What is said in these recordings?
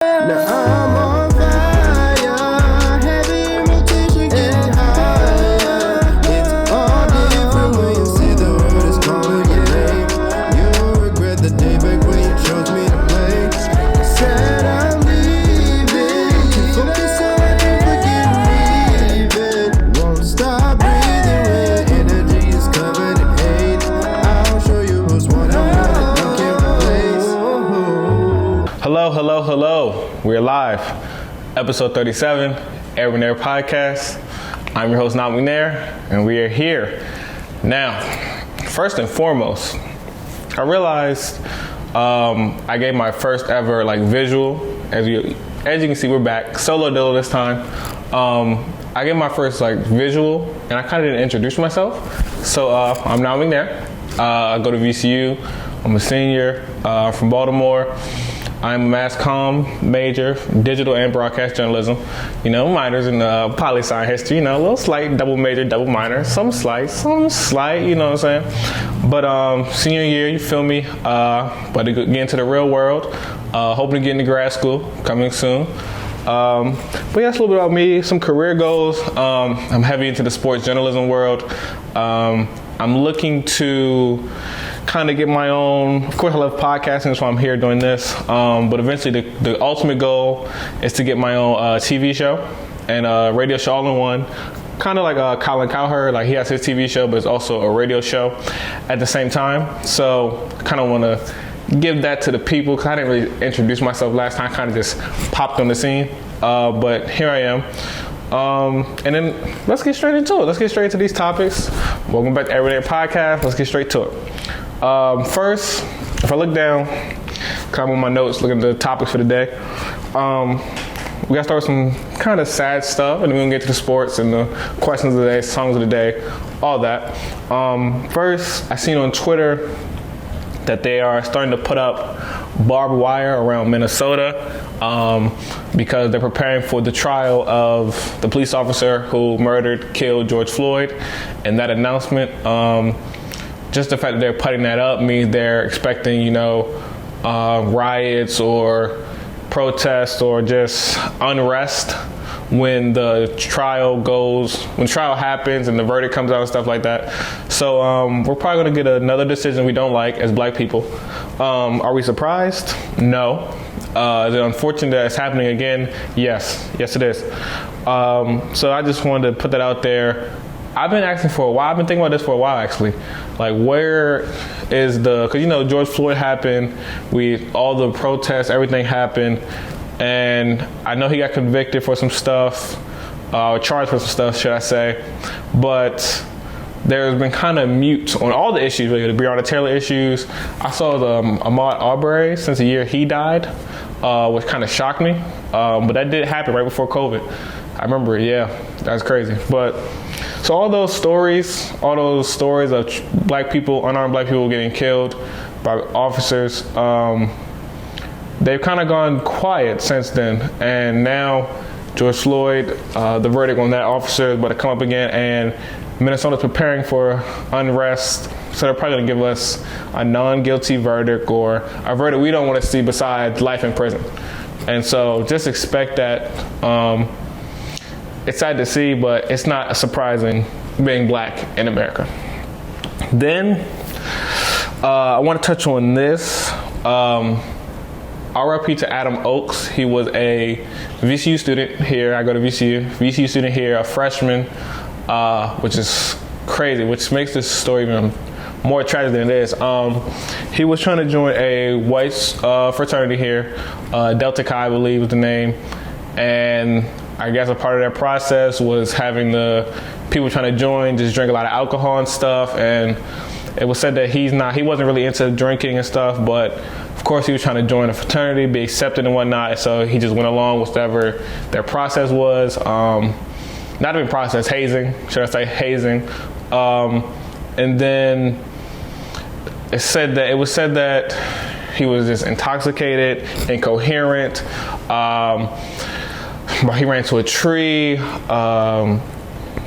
Now I'm on fire, heavy rotation getting higher. It's all different when you see the world is calling your name. You'll regret the day back when you chose me to play. Said I'm leaving, can focus on it, forget leaving. Won't stop breathing when energy is covered in hate. I'll show you who's one and one that you can't replace. Hello. We're live. Episode 37, AirMcNair podcast. I'm your host, AirMcNair, and we are here. Now, first and foremost, I realized I gave my first ever visual. As you can see, we're back. Solo dolo this time. I gave my first visual, and I kind of didn't introduce myself. So I'm AirMcNair. I go to VCU. I'm a senior from Baltimore. I'm a mass comm major, digital and broadcast journalism. Minors in poli-sci history, a little slight double major, double minor, some slight, you know what I'm saying? But senior year, you feel me? But to get into the real world, hoping to get into grad school, coming soon. But yeah, that's a little bit about me, some career goals. I'm heavy into the sports journalism world. I'm looking to kind of get my own, of course I love podcasting, that's why I'm here doing this, but eventually the ultimate goal is to get my own TV show and a radio show all in one, kind of like Colin Cowherd, he has his TV show, but it's also a radio show at the same time. So I kind of want to give that to the people, because I didn't really introduce myself last time, I kind of just popped on the scene, but here I am. And then let's get straight into it. Let's get straight into these topics. Welcome back to AirMcNair podcast. Let's get straight to it. First, if I look down, kind of on my notes, looking at the topics for the day, we gotta start with some kind of sad stuff, and then we're gonna get to the sports and the questions of the day, songs of the day, all that. First, I seen on Twitter that they are starting to put up barbed wire around Minnesota because they're preparing for the trial of the police officer who killed George Floyd. And that announcement, just the fact that they're putting that up means they're expecting, riots or protests or just unrest when the trial happens and the verdict comes out and stuff like that. So we're probably going to get another decision we don't like as black people. Are we surprised? No. Is it unfortunate that it's happening again? Yes it is. So I just wanted to put that out there. I've been asking for a while. I've been thinking about this for a while, actually. Where is because George Floyd happened, all the protests, everything happened, and I know he got convicted for some stuff, charged for some stuff, should I say, but there's been kind of mute on all the issues, really, the Breonna Taylor issues. I saw the Ahmaud Arbery, since the year he died, which kind of shocked me, but that did happen right before COVID. I remember it, yeah, that's crazy. But so all those stories of black people, unarmed black people getting killed by officers, they've kind of gone quiet since then. And now George Floyd, the verdict on that officer is about to come up again, and Minnesota's preparing for unrest. So they're probably going to give us a non-guilty verdict, or a verdict we don't want to see besides life in prison. And so just expect that. It's sad to see, but it's not surprising being black in America. Then I want to touch on this. RIP to Adam Oakes. He was a VCU student here. I go to VCU student here, a freshman, which is crazy, which makes this story even more tragic than it is. He was trying to join a white fraternity here, Delta Chi, I believe was the name, and I guess a part of that process was having the people trying to join just drink a lot of alcohol and stuff, and it was said that he wasn't really into drinking and stuff, but of course he was trying to join a fraternity, be accepted and whatnot, so he just went along with whatever their process was. Not even process, hazing, should I say hazing. And then it was said that he was just intoxicated, incoherent. He ran into a tree.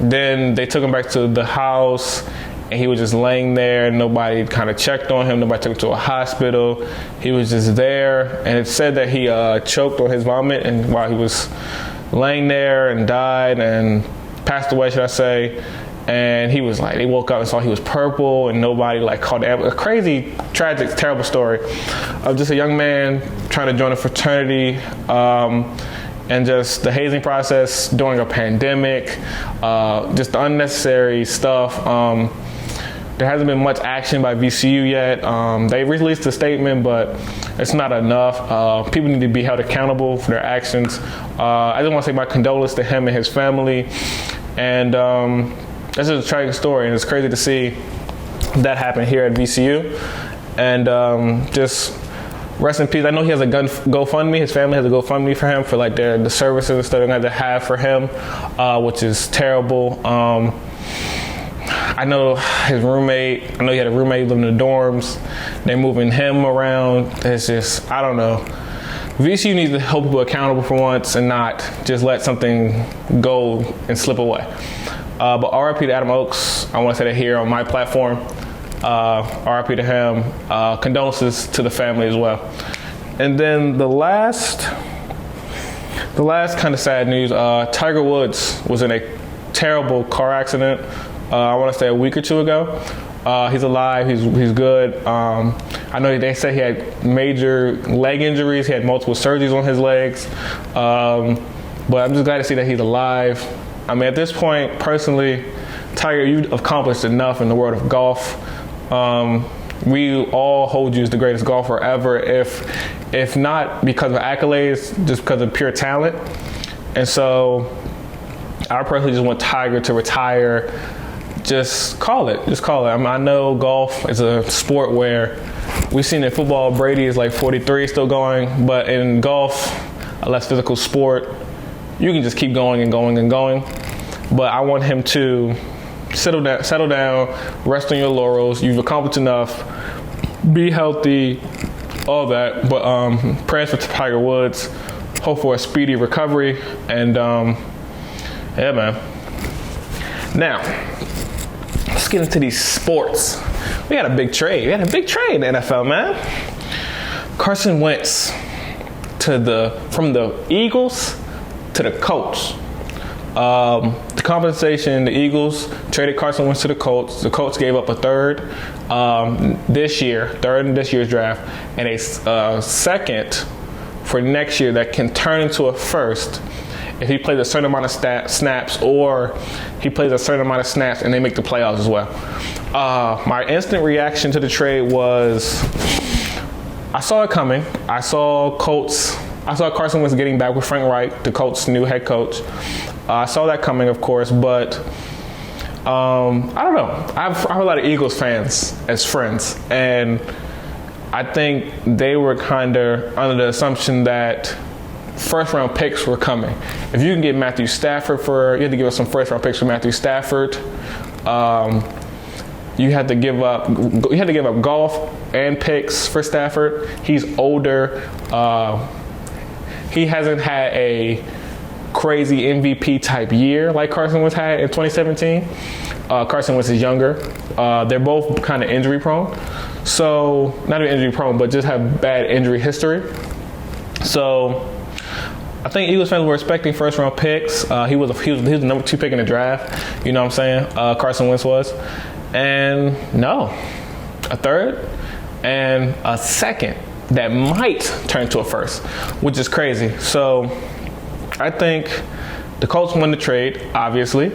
Then they took him back to the house, and he was just laying there. Nobody kind of checked on him. Nobody took him to a hospital. He was just there, and it said that he choked on his vomit, and while he was laying there and died and passed away, should I say. And he was like, they woke up and saw he was purple, and nobody like called it. A crazy, tragic, terrible story of just a young man trying to join a fraternity, and just the hazing process during a pandemic, just the unnecessary stuff. There hasn't been much action by VCU yet. They released a statement, but it's not enough. People need to be held accountable for their actions. I just want to say my condolences to him and his family. And this is a tragic story, and it's crazy to see that happen here at VCU. And just rest in peace. I know he has a GoFundMe. His family has a GoFundMe for him for like the services and stuff they're going to have for him, which is terrible. I know his roommate. I know he had a roommate living in the dorms. They're moving him around. It's just, I don't know. VCU needs to hold people accountable for once and not just let something go and slip away. But RIP to Adam Oaks. I want to say that here on my platform. RIP to him. Condolences to the family as well. And then the last kind of sad news. Tiger Woods was in a terrible car accident. I want to say a week or two ago. He's alive. He's good. I know they say he had major leg injuries. He had multiple surgeries on his legs. But I'm just glad to see that he's alive. I mean, at this point, personally, Tiger, you've accomplished enough in the world of golf. We all hold you as the greatest golfer ever, if not because of accolades, just because of pure talent. And so I personally just want Tiger to retire. Just call it. I know golf is a sport where we've seen in football, Brady is like 43 still going, but in golf, a less physical sport, you can just keep going and going and going. But I want him to settle down, rest on your laurels. You've accomplished enough. Be healthy, all that. But prayers for Tiger Woods. Hope for a speedy recovery. And yeah, man. Now, let's get into these sports. We got a big trade. In the NFL, man. Carson Wentz from the Eagles to the Colts. The compensation, the Eagles traded Carson Wentz to the Colts. The Colts gave up a third in this year's draft, and a second for next year that can turn into a first if he plays a certain amount of snaps, or he plays a certain amount of snaps and they make the playoffs as well. My instant reaction to the trade was, I saw it coming. I saw Carson Wentz getting back with Frank Reich, the Colts' new head coach. I saw that coming, of course, but I don't know. I have a lot of Eagles fans as friends, and I think they were kind of under the assumption that first-round picks were coming. If you can get Matthew Stafford you had to give us some first-round picks for Matthew Stafford. You had to give up golf and picks for Stafford. He's older. He hasn't had a crazy MVP type year like Carson Wentz had in 2017. Carson Wentz is younger. They're both kind of injury prone. So, not even injury prone, but just have bad injury history. So, I think Eagles fans were expecting first round picks. He was the number 2 pick in the draft. You know what I'm saying? Carson Wentz was. And no, a third and a second that might turn to a first, which is crazy. So I think the Colts won the trade, obviously.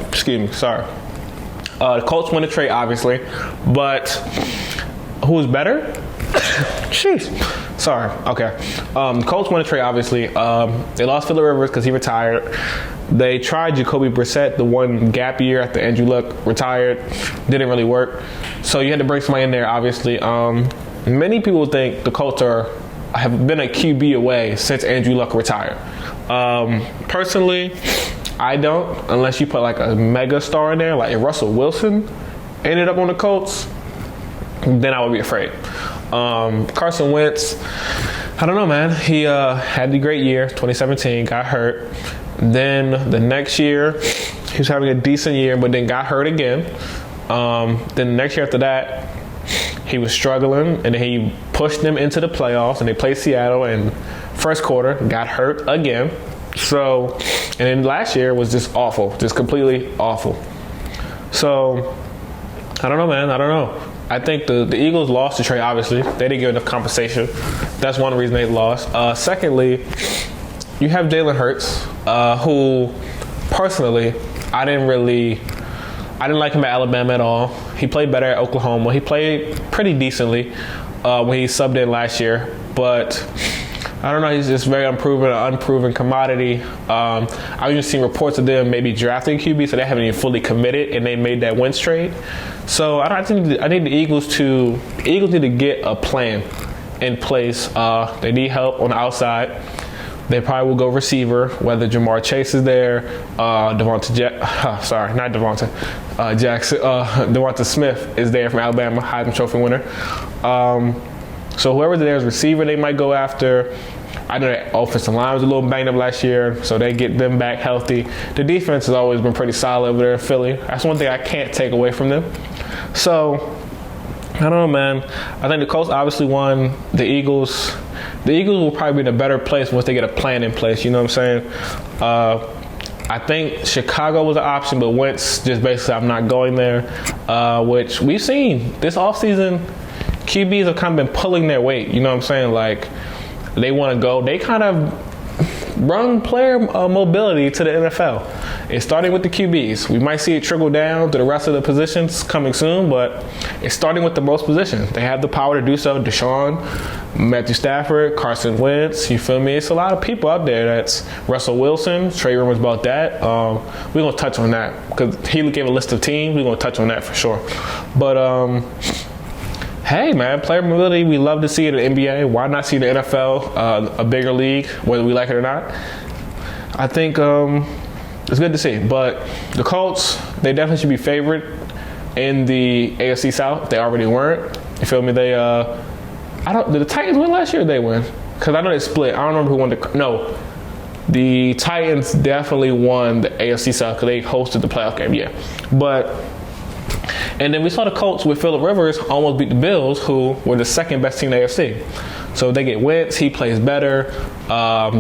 Excuse me, sorry. The Colts won the trade, obviously, but who's better? Jeez. Sorry. Okay. The Colts won the trade, obviously. They lost Phillip Rivers because he retired. They tried Jacoby Brissett the one gap year after Andrew Luck retired. Didn't really work. So you had to bring somebody in there, obviously. Many people think the Colts have been a QB away since Andrew Luck retired. Personally, I don't, unless you put like a mega star in there, like if Russell Wilson ended up on the Colts, then I would be afraid. Carson Wentz, I don't know, man. He had the great year, 2017, got hurt. Then the next year, he was having a decent year, but then got hurt again. Then the next year after that, he was struggling, and then he pushed them into the playoffs, and they played Seattle, and first quarter got hurt again. So, and then last year was just awful, just completely awful. So, I don't know, man. I don't know. I think the Eagles lost the trade, obviously. They didn't get enough compensation. That's one reason they lost. Secondly, you have Jalen Hurts, who, personally, I didn't like him at Alabama at all. He played better at Oklahoma. He played pretty decently when he subbed in last year. But I don't know, he's just very unproven commodity. I've even seen reports of them maybe drafting QB, so they haven't even fully committed, and they made that Wentz trade. So I need the Eagles need to get a plan in place. They need help on the outside. They probably will go receiver, whether Jamar Chase is there, Devonta Smith is there from Alabama, Heisman Trophy winner. So whoever there is receiver, they might go after. I know that offensive line was a little banged up last year, so they get them back healthy. The defense has always been pretty solid over there in Philly. That's one thing I can't take away from them. So, I don't know, man. I think the Colts obviously won. The Eagles will probably be in a better place once they get a plan in place. You know what I'm saying? I think Chicago was an option, but Wentz just basically, I'm not going there, which we've seen this offseason. QBs have kind of been pulling their weight. You know what I'm saying? Like, they want to go. They kind of run player mobility to the NFL. It's starting with the QBs. We might see it trickle down to the rest of the positions coming soon, but it's starting with the most positions. They have the power to do so. Deshaun, Matthew Stafford, Carson Wentz, you feel me? It's a lot of people out there. That's Russell Wilson, trade rumors about that. We're going to touch on that because he gave a list of teams. We're going to touch on that for sure. But, hey, man, player mobility, we love to see it in the NBA. Why not see the NFL, a bigger league, whether we like it or not? I think it's good to see. But the Colts, they definitely should be favored in the AFC South. They already weren't. You feel me? Did the Titans win last year or they win? Because I know they split. I don't remember who won No. The Titans definitely won the AFC South because they hosted the playoff game, yeah. And then we saw the Colts with Phillip Rivers almost beat the Bills, who were the second best team in the AFC. So they get Wentz, he plays better.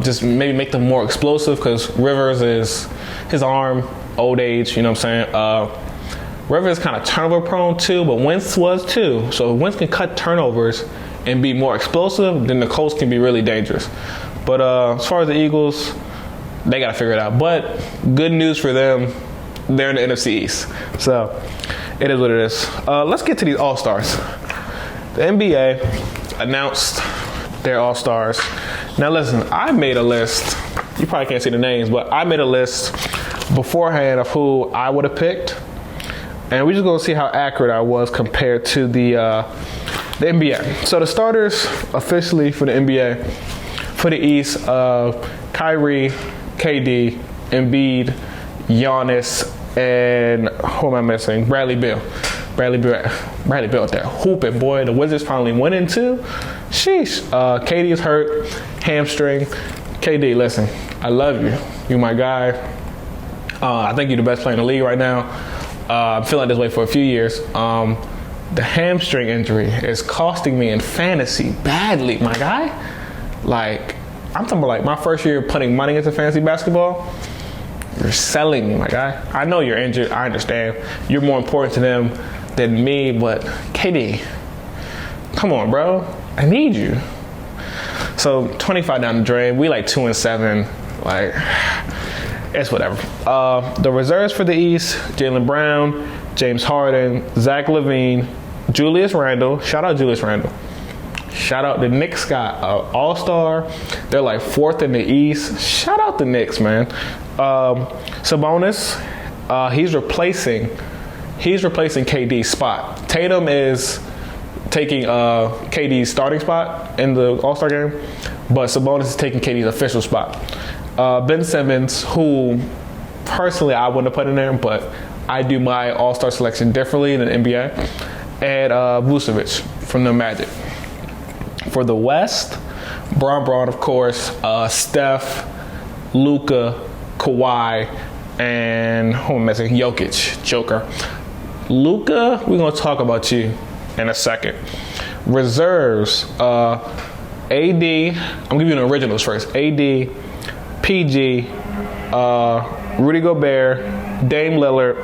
Just maybe make them more explosive because Rivers is his arm, old age, you know what I'm saying? Rivers is kind of turnover prone too, but Wentz was too. So if Wentz can cut turnovers and be more explosive, then the Colts can be really dangerous. But as far as the Eagles, they got to figure it out. But good news for them, they're in the NFC East. So it is what it is. Let's get to these All-Stars. The NBA announced their All-Stars. Now listen, I made a list. You probably can't see the names, but I made a list beforehand of who I would have picked. And we're just going to see how accurate I was compared to the NBA. So the starters officially for the NBA, for the East, Kyrie, KD, Embiid, Giannis, and who am I missing? Bradley Beal out there hooping, boy. The Wizards finally went into. Sheesh. KD is hurt, hamstring. KD, listen, I love you. You're my guy. I think you're the best player in the league right now. I'm feeling this way for a few years. The hamstring injury is costing me in fantasy badly, my guy. Like, I'm talking about like my first year putting money into fantasy basketball. You're selling me, my guy. I know you're injured. I understand. You're more important to them than me, but KD, come on, bro. I need you. So 25 down the drain. We like 2-7. Like, it's whatever. The reserves for the East: Jaylen Brown, James Harden, Zach LaVine, Julius Randle. Shout out Julius Randle. Shout out the Knicks got an All-Star. They're like 4th in the East. Shout out the Knicks, man. Sabonis, he's replacing KD's spot. Tatum is taking KD's starting spot in the All-Star game, but Sabonis is taking KD's official spot. Ben Simmons, who personally I wouldn't have put in there, but I do my All-Star selection differently than the NBA, and Vucevic from the Magic. For the West, Braun, of course, Steph, Luka, Kawhi, and who am I missing? Jokic, Joker. Luka, we're gonna talk about you in a second. Reserves, AD. I'm gonna give you the originals first. AD, PG, Rudy Gobert, Dame Lillard,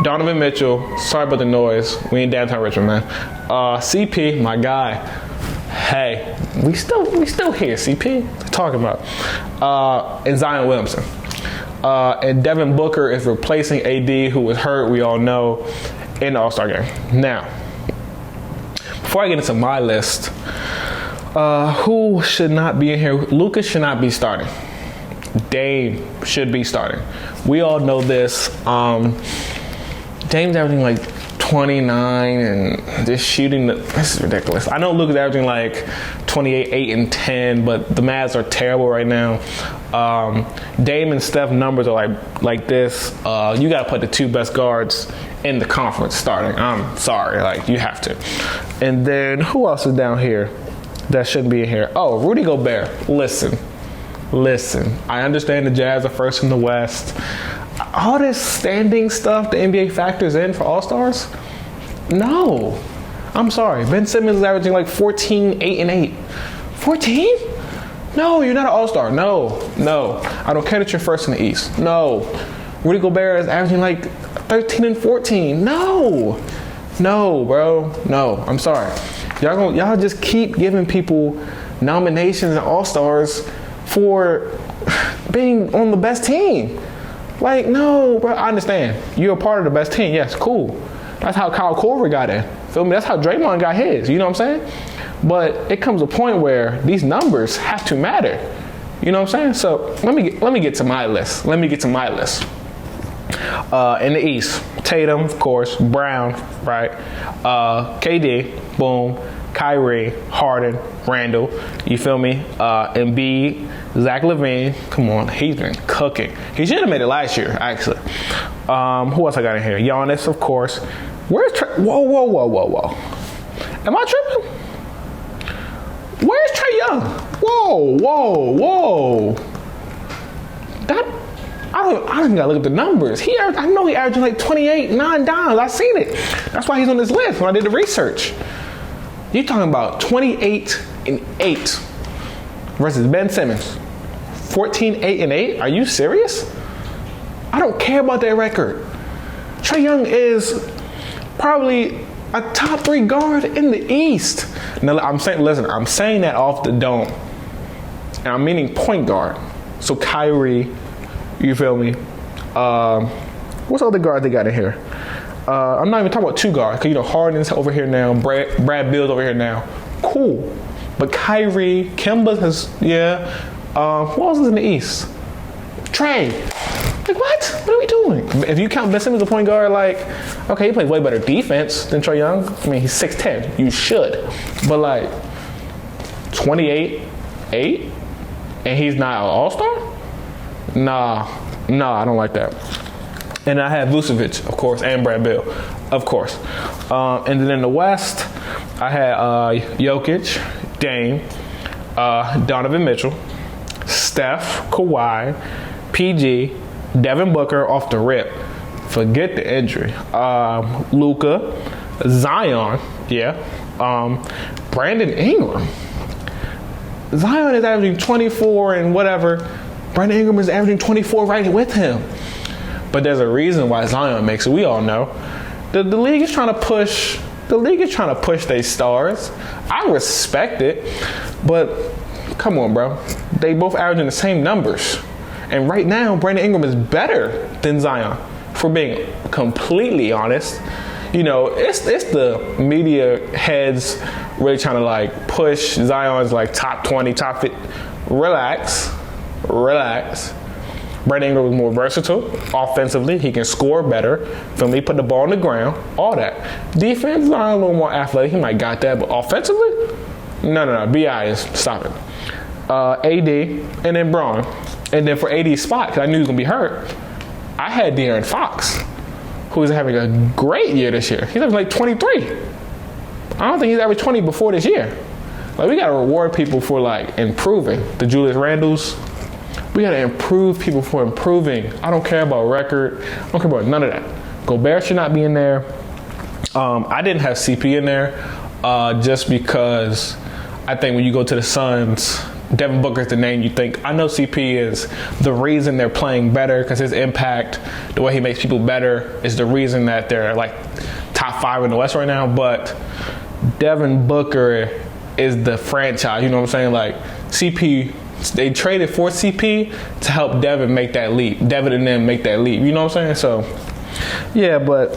Donovan Mitchell. Sorry about the noise. We in downtown Richmond, man. CP, my guy. Hey, we still here. CP, what you talking about? And Zion Williamson. And Devin Booker is replacing AD, who was hurt, we all know, in the All-Star game. Now, before I get into my list, who should not be in here? Luka should not be starting. Dame should be starting. We all know this. Dame's averaging like 29 and just shooting. This is ridiculous. I know Luka's averaging like 28, 8, and 10, but the Mavs are terrible right now. Dame and Steph numbers are like this. You got to put the two best guards in the conference starting. I'm sorry, like you have to. And then who else is down here that shouldn't be in here? Oh, Rudy Gobert. Listen. I understand the Jazz are first in the West. All this standing stuff the NBA factors in for All-Stars? No. I'm sorry. Ben Simmons is averaging like 14, 8, and 8. 14? No, you're not an All-Star. No. I don't care that you're first in the East. No. Rudy Gobert is averaging like 13 and 14. No, bro. No, I'm sorry. Y'all just keep giving people nominations and All-Stars for being on the best team. Like, no, bro, I understand. You're a part of the best team. Yes, cool. That's how Kyle Korver got in. Feel me? That's how Draymond got his. You know what I'm saying? But it comes a point where these numbers have to matter. You know what I'm saying? So let me get to my list. In the East, Tatum, of course, Brown, right? KD, boom. Kyrie, Harden, Randall, you feel me? Embiid, Zach LaVine, come on, he's been cooking. He should have made it last year, actually. Who else I got in here? Giannis, of course. Where's Whoa. Am I tripping? Where's Trae Young? Whoa. I don't gotta look at the numbers. I know he averaged like 28, 9 dimes. I seen it. That's why he's on this list when I did the research. You're talking about 28 and 8 versus Ben Simmons. 14, 8, and 8? Are you serious? I don't care about that record. Trae Young is probably a top 3 guard in the East. Now, I'm saying that off the dome. And I'm meaning point guard. So Kyrie, you feel me? What's the other guard they got in here? I'm not even talking about 2 guards, because Harden's over here now, Brad Bill's over here now. Cool. But Kyrie, Kemba has, who else is in the East? Trae. Like, what? What are we doing? If you count Ben Simmons as a point guard, like, okay, he plays way better defense than Trae Young. I mean, he's 6'10". You should. But, like, 28, 8, and he's not an all-star? Nah, I don't like that. And I had Vucevic, of course, and Brad Bill, of course. And then in the West, I had Jokic, Dame, Donovan Mitchell, Steph, Kawhi, PG, Devin Booker off the rip. Forget the injury. Luka, Zion, Brandon Ingram. Zion is averaging 24 and whatever. Brandon Ingram is averaging 24 right with him. But there's a reason why Zion makes it. We all know. The league is trying to push. The league is trying to push their stars. I respect it, but come on, bro. They both averaging the same numbers, and right now Brandon Ingram is better than Zion. For being completely honest, it's the media heads really trying to like push Zion's like top 20, top 50. Relax. Brandon Ingram was more versatile offensively. He can score better. From me, put the ball on the ground, all that. Defense, Zion a little more athletic. He might got that, but offensively, no. B.I. is stop it. AD and then Braun, and then for AD's spot, because I knew he was gonna be hurt, I had De'Aaron Fox, who is having a great year this year. He's having like 23. I don't think he's averaged 20 before this year. Like, we gotta reward people for like improving. The Julius Randles, We got to improve people for improving. I don't care about record. I don't care about none of that. Gobert should not be in there. I didn't have CP in there just because I think when you go to the Suns, Devin Booker's the name you think. I know CP is the reason they're playing better because his impact, the way he makes people better, is the reason that they're like top 5 in the West right now. But Devin Booker is the franchise. You know what I'm saying? Like CP, they traded for CP to help Devin make that leap. Devin and them make that leap. You know what I'm saying? So, yeah, but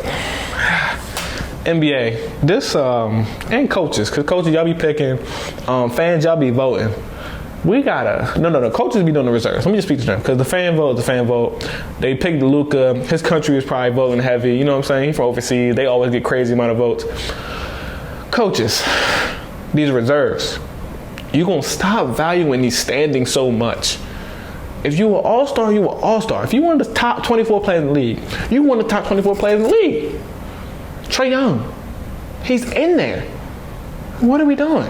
NBA, this, and coaches, because coaches, y'all be picking, fans, y'all be voting. We gotta, no, coaches be doing the reserves. Let me just speak to them, because the fan vote. They picked Luka. His country is probably voting heavy. You know what I'm saying? He's from overseas. They always get crazy amount of votes. Coaches, these reserves, you're going to stop valuing these standings so much. If you were all-star, you were all-star. If you one of the top 24 players in the league, you one of the top 24 players in the league. Trae Young, he's in there. What are we doing?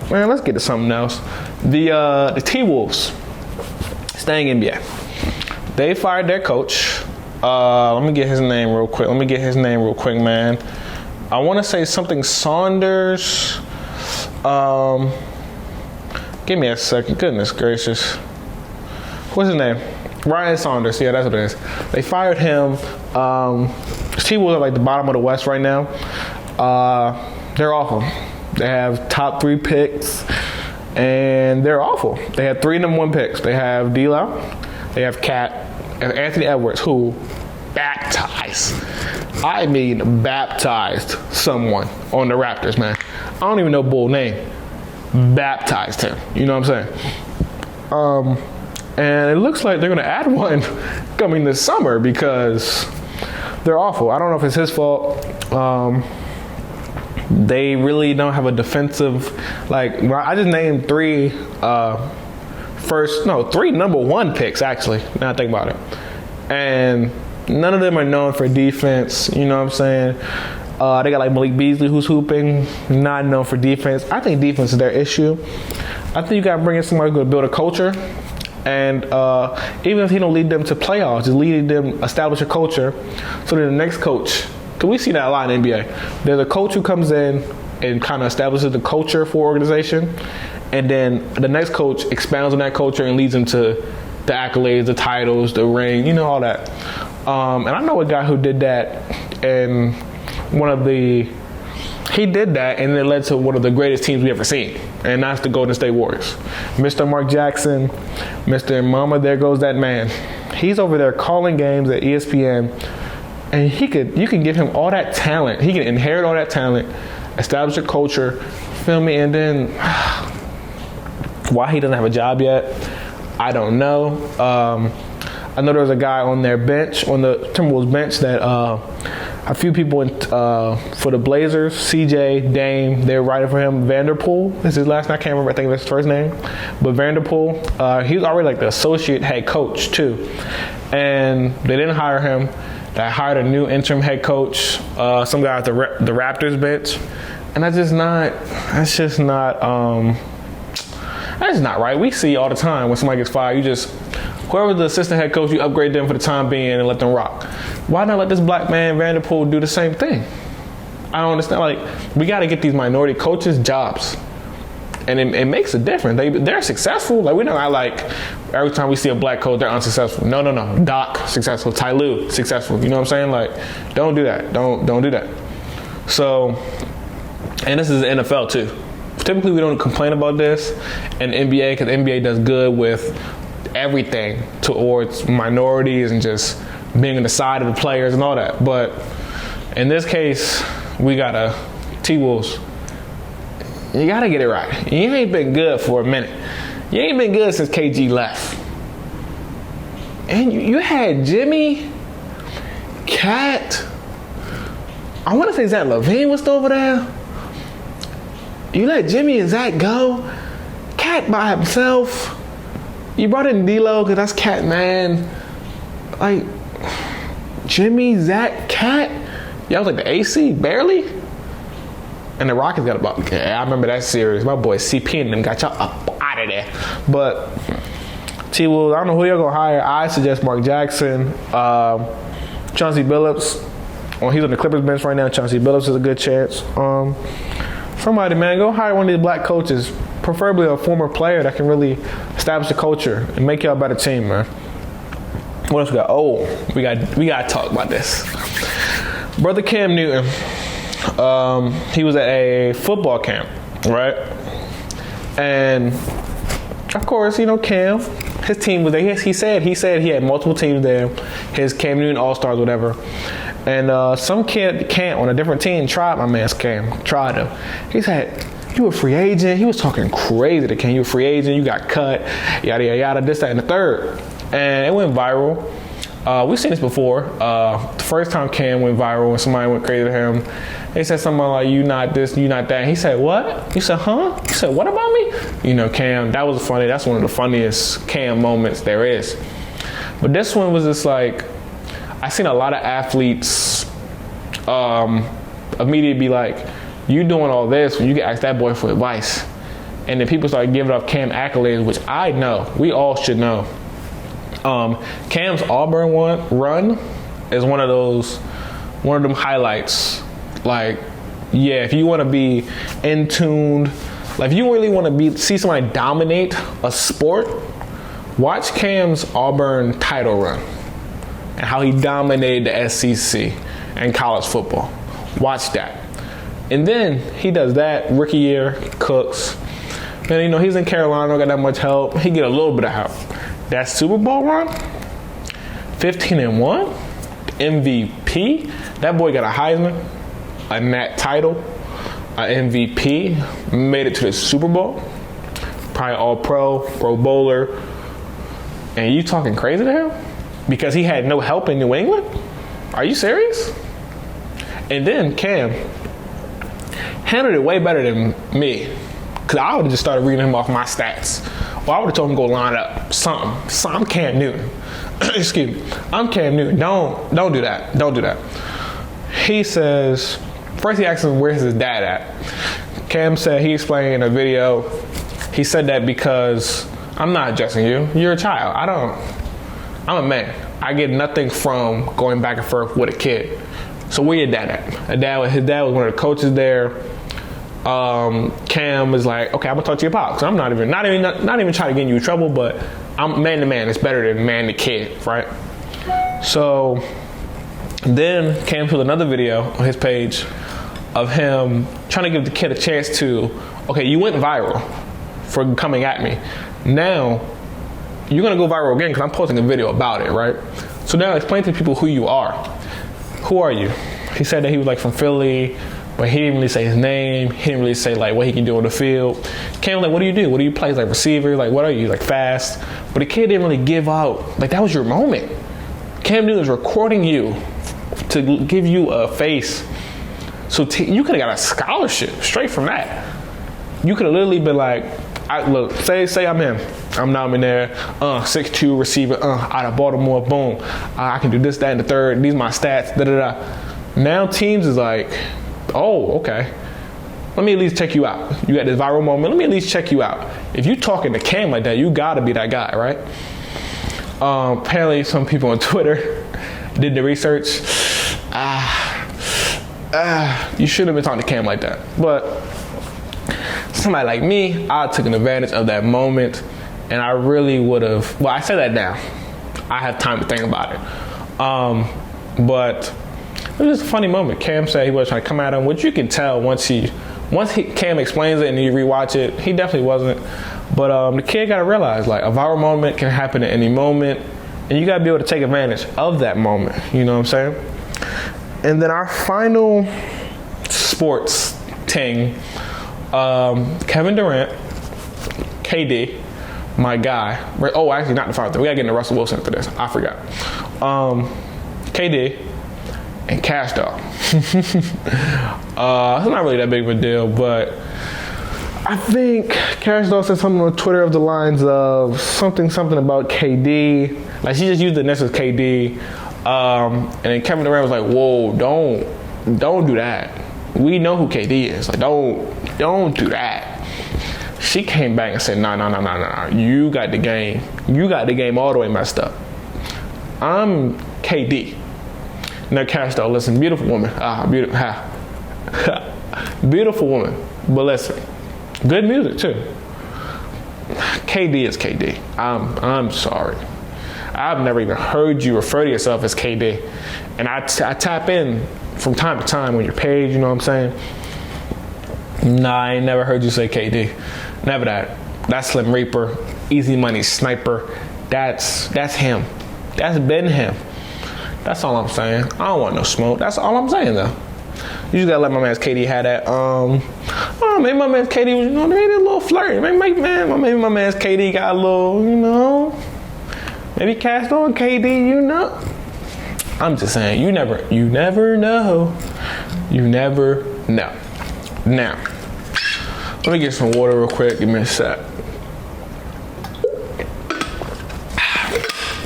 Man, let's get to something else. The T-Wolves, staying in NBA. They fired their coach. Let me get his name real quick. Man. I want to say something Saunders. Give me a second. Goodness gracious. What's his name? Ryan Saunders. Yeah, that's what it is. They fired him. T-Wolves are like the bottom of the West right now. They're awful. They have top 3 picks, and they're awful. They have 3 number 1 picks. They have D'Lo, they have Cat, and Anthony Edwards, who baptized someone on the Raptors, man. I don't even know Bull's name. Baptized him. You know what I'm saying? And it looks like they're going to add one coming this summer because they're awful. I don't know if it's his fault. They really don't have a defensive, I just named 3 3 number 1 picks, actually, now I think about it. And none of them are known for defense, you know what I'm saying? They got like Malik Beasley who's hooping, not known for defense. I think defense is their issue. I think you got to bring in somebody who's going to build a culture. And even if he don't lead them to playoffs, just lead them, establish a culture. So then the next coach, because we see that a lot in the NBA. There's a coach who comes in and kind of establishes the culture for organization. And then the next coach expounds on that culture and leads them to the accolades, the titles, the ring, all that. And I know a guy who did that, and he did that, and it led to one of the greatest teams we ever seen, and that's the Golden State Warriors. Mr. Mark Jackson, Mr. Mama, there goes that man. He's over there calling games at ESPN, and you can give him all that talent. He can inherit all that talent, establish a culture, feel me, and then why he doesn't have a job yet, I don't know. I know there was a guy on their bench, on the Timberwolves bench, that a few people for the Blazers, CJ, Dame, they're writing for him. Vanderpool is his last name. I can't remember. I think that's his first name. But Vanderpool, he was already like the associate head coach too. And they didn't hire him. They hired a new interim head coach, some guy at the Raptors bench. And that's just not right. We see all the time when somebody gets fired, whoever's the assistant head coach, you upgrade them for the time being and let them rock. Why not let this black man, Vanderpool, do the same thing? I don't understand. We got to get these minority coaches jobs. And it makes a difference. They're successful. We're not every time we see a black coach, they're unsuccessful. No. Doc, successful. Ty Lue, successful. You know what I'm saying? Don't do that. Don't do that. So, and this is the NFL too. Typically, we don't complain about this in the NBA because the NBA does good with everything towards minorities and just being on the side of the players and all that. But in this case, we got T-Wolves. You got to get it right. You ain't been good for a minute. You ain't been good since KG left. And you had Jimmy, Cat, I want to say Zach LaVine was still over there. You let Jimmy and Zach go. Cat by himself. You brought in D'Lo because that's Cat, man. Jimmy, Zach, Cat. Y'all was the AC, barely. And the Rockets got about. Yeah, I remember that series. My boy CP and them got y'all up out of of there. But T. Wolves, I don't know who you're gonna hire. I suggest Mark Jackson, Chauncey Billups. Well, he's on the Clippers bench right now. Chauncey Billups is a good chance. Somebody, man, go hire one of these black coaches, preferably a former player that can really establish the culture and make y'all a better team, man. What else we got? Oh, we got to talk about this. Brother Cam Newton, he was at a football camp, right? And of course, Cam, his team was there. He said he had multiple teams there. His Cam Newton All-Stars, whatever. And some kid on a different team tried my man's Cam. Tried him. He said, "You a free agent?" He was talking crazy to Cam. "You a free agent? You got cut. Yada yada yada. This, that, and the third." And it went viral. We've seen this before. The first time Cam went viral when somebody went crazy to him, they said something like, "You not this, you not that." And he said, "What?" He said, "Huh?" He said, "What about me?" Cam, that was funny. That's one of the funniest Cam moments there is. But this one was just like, I seen a lot of athletes immediately be like, "You doing all this when you can ask that boy for advice." And then people started giving up Cam accolades, which I know, we all should know. Cam's Auburn run is one of them highlights. Like, yeah, if you want to be in tuned, like if you really want to see somebody dominate a sport, watch Cam's Auburn title run and how he dominated the SEC and college football. Watch that. And then he does that rookie year, cooks. And he's in Carolina, don't got that much help. He get a little bit of help. That Super Bowl run, 15-1, MVP. That boy got a Heisman, a Nat title, an MVP, made it to the Super Bowl, probably All-Pro, Pro Bowler. And you talking crazy to him? Because he had no help in New England? Are you serious? And then Cam handled it way better than me. Because I would have just started reading him off my stats. Or I would have told him to go line up something. So I'm Cam Newton. Excuse me. I'm Cam Newton. Don't do that. Don't do that. He says, first he asked him where's his dad at. Cam said he explained in a video, he said that because I'm not adjusting you. You're a child. I'm a man. I get nothing from going back and forth with a kid. So where your dad at? His dad was one of the coaches there. Cam was like, okay, I'm gonna talk to your pop. Cause I'm not even trying to get you in trouble, but I'm man to man. It's better than man to kid, right? So then Cam put another video on his page of him trying to give the kid a chance to, okay, you went viral for coming at me. Now you're gonna go viral again because I'm posting a video about it, right? So now explain to people who you are. Who are you? He said that he was like from Philly, but he didn't really say his name. He didn't really say like what he can do on the field. Cam was like, what do you do? What do you play? Like receiver? Like what are you? Like fast? But the kid didn't really give out. Like that was your moment. Cam Newton was recording you to give you a face. So you could have got a scholarship straight from that. You could have literally been like, look, say I'm him. I'm AirMcNair, 6'2" receiver, out of Baltimore, boom. I can do this, that, and the third. These are my stats, da-da-da. Now teams is like, oh, okay. Let me at least check you out. You got this viral moment. Let me at least check you out. If you talking to Cam like that, you gotta be that guy, right? Apparently some people on Twitter did the research. You shouldn't have been talking to Cam like that. But somebody like me, I took an advantage of that moment, and I really would have. Well, I say that now. I have time to think about it. But it was just a funny moment. Cam said he was trying to come at him, which you can tell once Cam explains it and you rewatch it. He definitely wasn't. But the kid got to realize, like, a viral moment can happen at any moment, and you got to be able to take advantage of that moment. You know what I'm saying? And then our final sports thing, Kevin Durant, KD, my guy. Oh, actually, not the final thing. We got to get into Russell Wilson for this. I forgot. KD and Cash Dog. It's not really that big of a deal, but I think Cash Dog said something on Twitter of the lines of something about KD. Like, she just used the initials KD. And then Kevin Durant was like, whoa, don't do that. We know who KD is. Like, don't do that. She came back and said, no. You got the game. You got the game all the way messed up. I'm KD. Now, Cash, though, listen, beautiful woman. Beautiful woman. But listen, good music, too. KD is KD. I'm sorry. I've never even heard you refer to yourself as KD. And I tap in from time to time on your page, you know what I'm saying? Nah, I ain't never heard you say KD. Never that. That's Slim Reaper, Easy Money Sniper. That's him. That's been him. That's all I'm saying. I don't want no smoke. That's all I'm saying, though. You just gotta let my man's KD have that. Maybe my man's KD was, maybe a little flirty. Maybe my man's KD got a little, maybe cast on KD, I'm just saying, you never know. You never know. Now, let me get some water real quick. Give me a sec.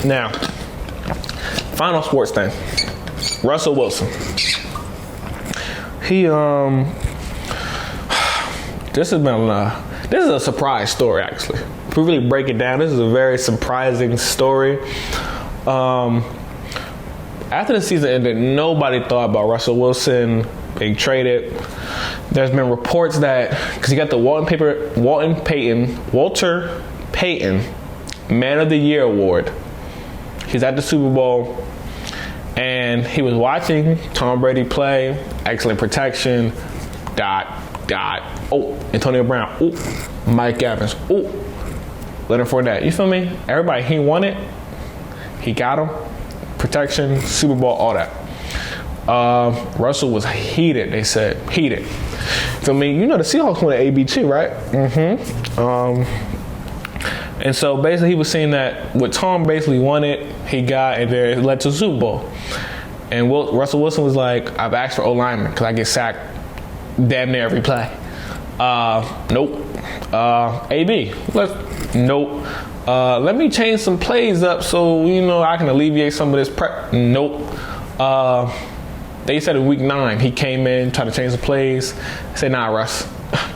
Now, final sports thing. Russell Wilson. He this is a surprise story, actually. If we really break it down, this is a very surprising story. After the season ended, nobody thought about Russell Wilson being traded. There's been reports that, because he got the Walter Payton Man of the Year award. He's at the Super Bowl, and he was watching Tom Brady play, excellent protection, oh, Antonio Brown, oh, Mike Evans, oh, Leonard Fournette. You feel me? Everybody he wanted, he got him. Protection, Super Bowl, all that. Russell was heated, they said. Heated. Feel me? The Seahawks won the AB too, right? And so basically he was saying that what Tom basically wanted, he got, and then it led to the Super Bowl. And Russell Wilson was like, I've asked for O-lineman because I get sacked damn near every play. Nope. AB, nope. Let me change some plays up so, I can alleviate some of this prep. Nope. They said in week 9, he came in, tried to change the plays. I said, nah, Russ,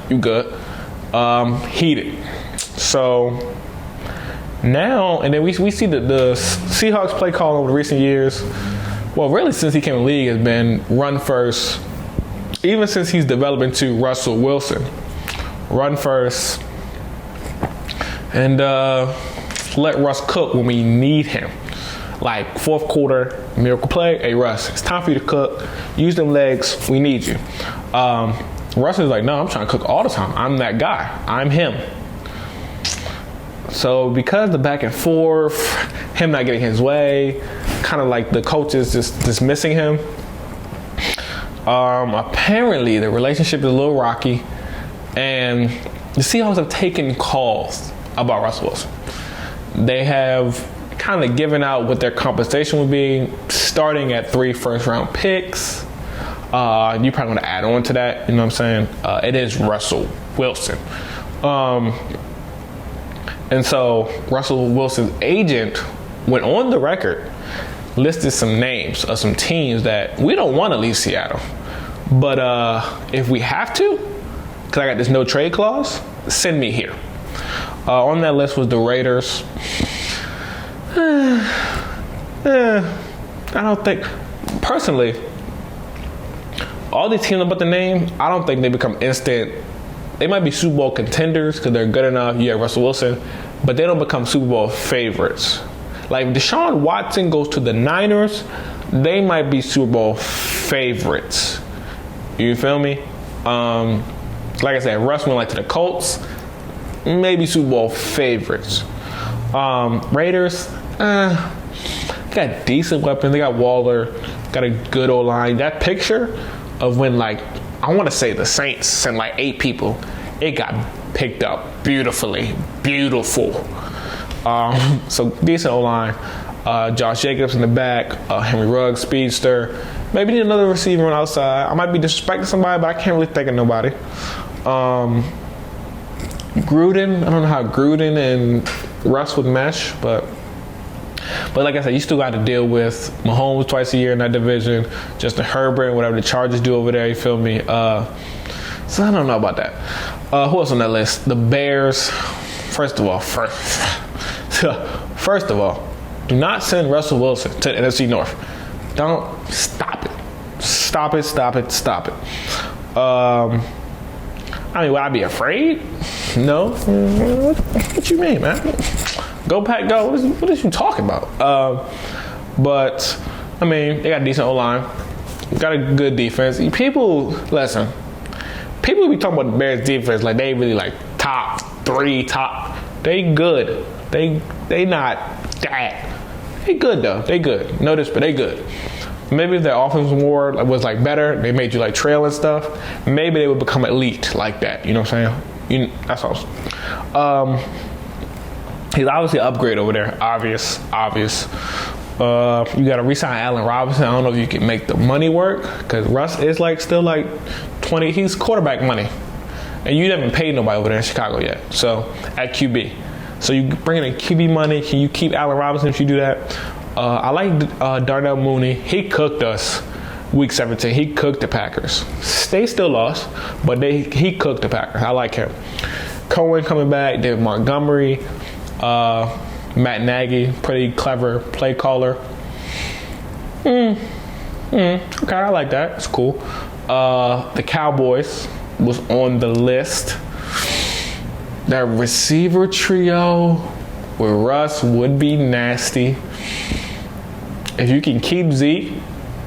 you good. Heated. So now, and then we see that the Seahawks play call over the recent years, well, really since he came in the league, has been run first. Even since he's developing to Russell Wilson. Run first. And let Russ cook when we need him. Like fourth quarter, miracle play. Hey, Russ, it's time for you to cook. Use them legs. We need you. Russ is like, no, I'm trying to cook all the time. I'm that guy. I'm him. So because the back and forth, him not getting his way, kind of like the coaches just dismissing him. Apparently the relationship is a little rocky, and the Seahawks have taken calls about Russell Wilson. They have kind of given out what their compensation would be, starting at 3 first-round picks. You probably want to add on to that, you know what I'm saying? It is Russell Wilson. And so Russell Wilson's agent went on the record, listed some names of some teams that we don't want to leave Seattle. But if we have to, because I got this no trade clause, send me here. On that list was the Raiders. I don't think, personally, all these teams about the name, I don't think they become instant. They might be Super Bowl contenders because they're good enough. You have Russell Wilson, but they don't become Super Bowl favorites. Like if Deshaun Watson goes to the Niners, they might be Super Bowl favorites. You feel me? Like I said, Russ went to the Colts, maybe Super Bowl favorites. Raiders, got decent weapons. They got Waller, got a good O-line. That picture of when I want to say the Saints sent 8 people, it got picked up beautifully. Beautiful. So decent O-line. Josh Jacobs in the back, Henry Ruggs, speedster. Maybe need another receiver on the outside. I might be disrespecting somebody, but I can't really think of nobody. Gruden, I don't know how Gruden and Russ would mesh, but like I said, you still got to deal with Mahomes twice a year in that division, Justin Herbert, whatever the Chargers do over there, you feel me? So I don't know about that. Who else on that list? The Bears. First of all, do not send Russell Wilson to the NFC North. Don't stop it. Stop it. I mean, would I be afraid? No. What you mean, man? Go Pack, go. What is you talking about? But I mean, they got a decent O-line. Got a good defense. People be talking about the Bears defense like they really like top 3. They good. They not that. They good though. They good. Notice, but they good. Maybe if their offense was like better, they made you like trail and stuff. Maybe they would become elite like that. You know what I'm saying? That's awesome. He's obviously an upgrade over there. Obvious. You got to re-sign Allen Robinson. I don't know if you can make the money work because Russ is like still like 20. He's quarterback money, and you haven't paid nobody over there in Chicago yet. So at QB, so you bring in QB money. Can you keep Allen Robinson if you do that? I like Darnell Mooney. He cooked us week 17. He cooked the Packers. They still lost, but he cooked the Packers. I like him. Cohen coming back. David Montgomery. Matt Nagy, pretty clever play caller. Okay, I like that. It's cool. The Cowboys was on the list. That receiver trio with Russ would be nasty. If you can keep Zeke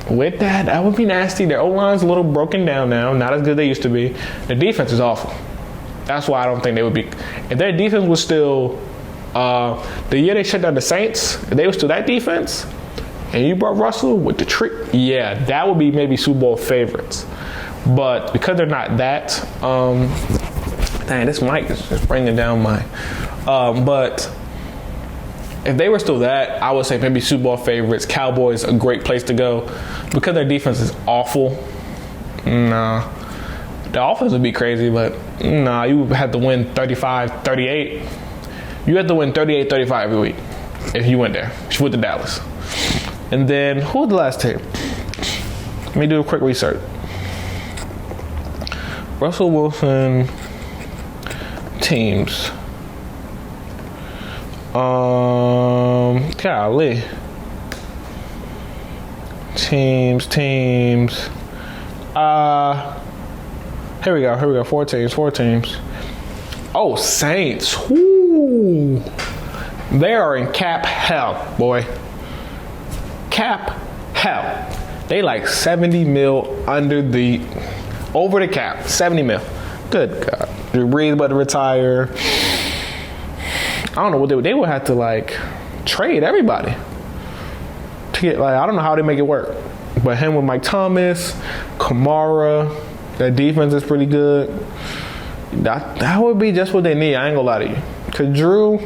with that would be nasty. Their O-line's a little broken down now, not as good as they used to be. The defense is awful. That's why I don't think they would be. If their defense was still the year they shut down the Saints, if they were still that defense, and you brought Russell with the trick, yeah, that would be maybe Super Bowl favorites. But because they're not that, dang, this mic is just bringing down my. But if they were still that, I would say maybe Super Bowl favorites. Cowboys, a great place to go. Because their defense is awful, nah. The offense would be crazy, but nah, you would have to win 35-38. You have to win 38-35 every week if you went there. If you went to Dallas. And then, who was the last team? Let me do a quick research. Russell Wilson teams. Golly. Teams. Here we go. 4 teams. Oh, Saints. Woo. They are in cap hell, boy. Cap hell. They like 70 mil over the cap. 70 mil. Good God. Drew Brees about to retire. I don't know what they would have to like trade everybody to get I don't know how they make it work. But him with Mike Thomas, Kamara, their defense is pretty good. That would be just what they need. I ain't gonna lie to you. Cause Drew,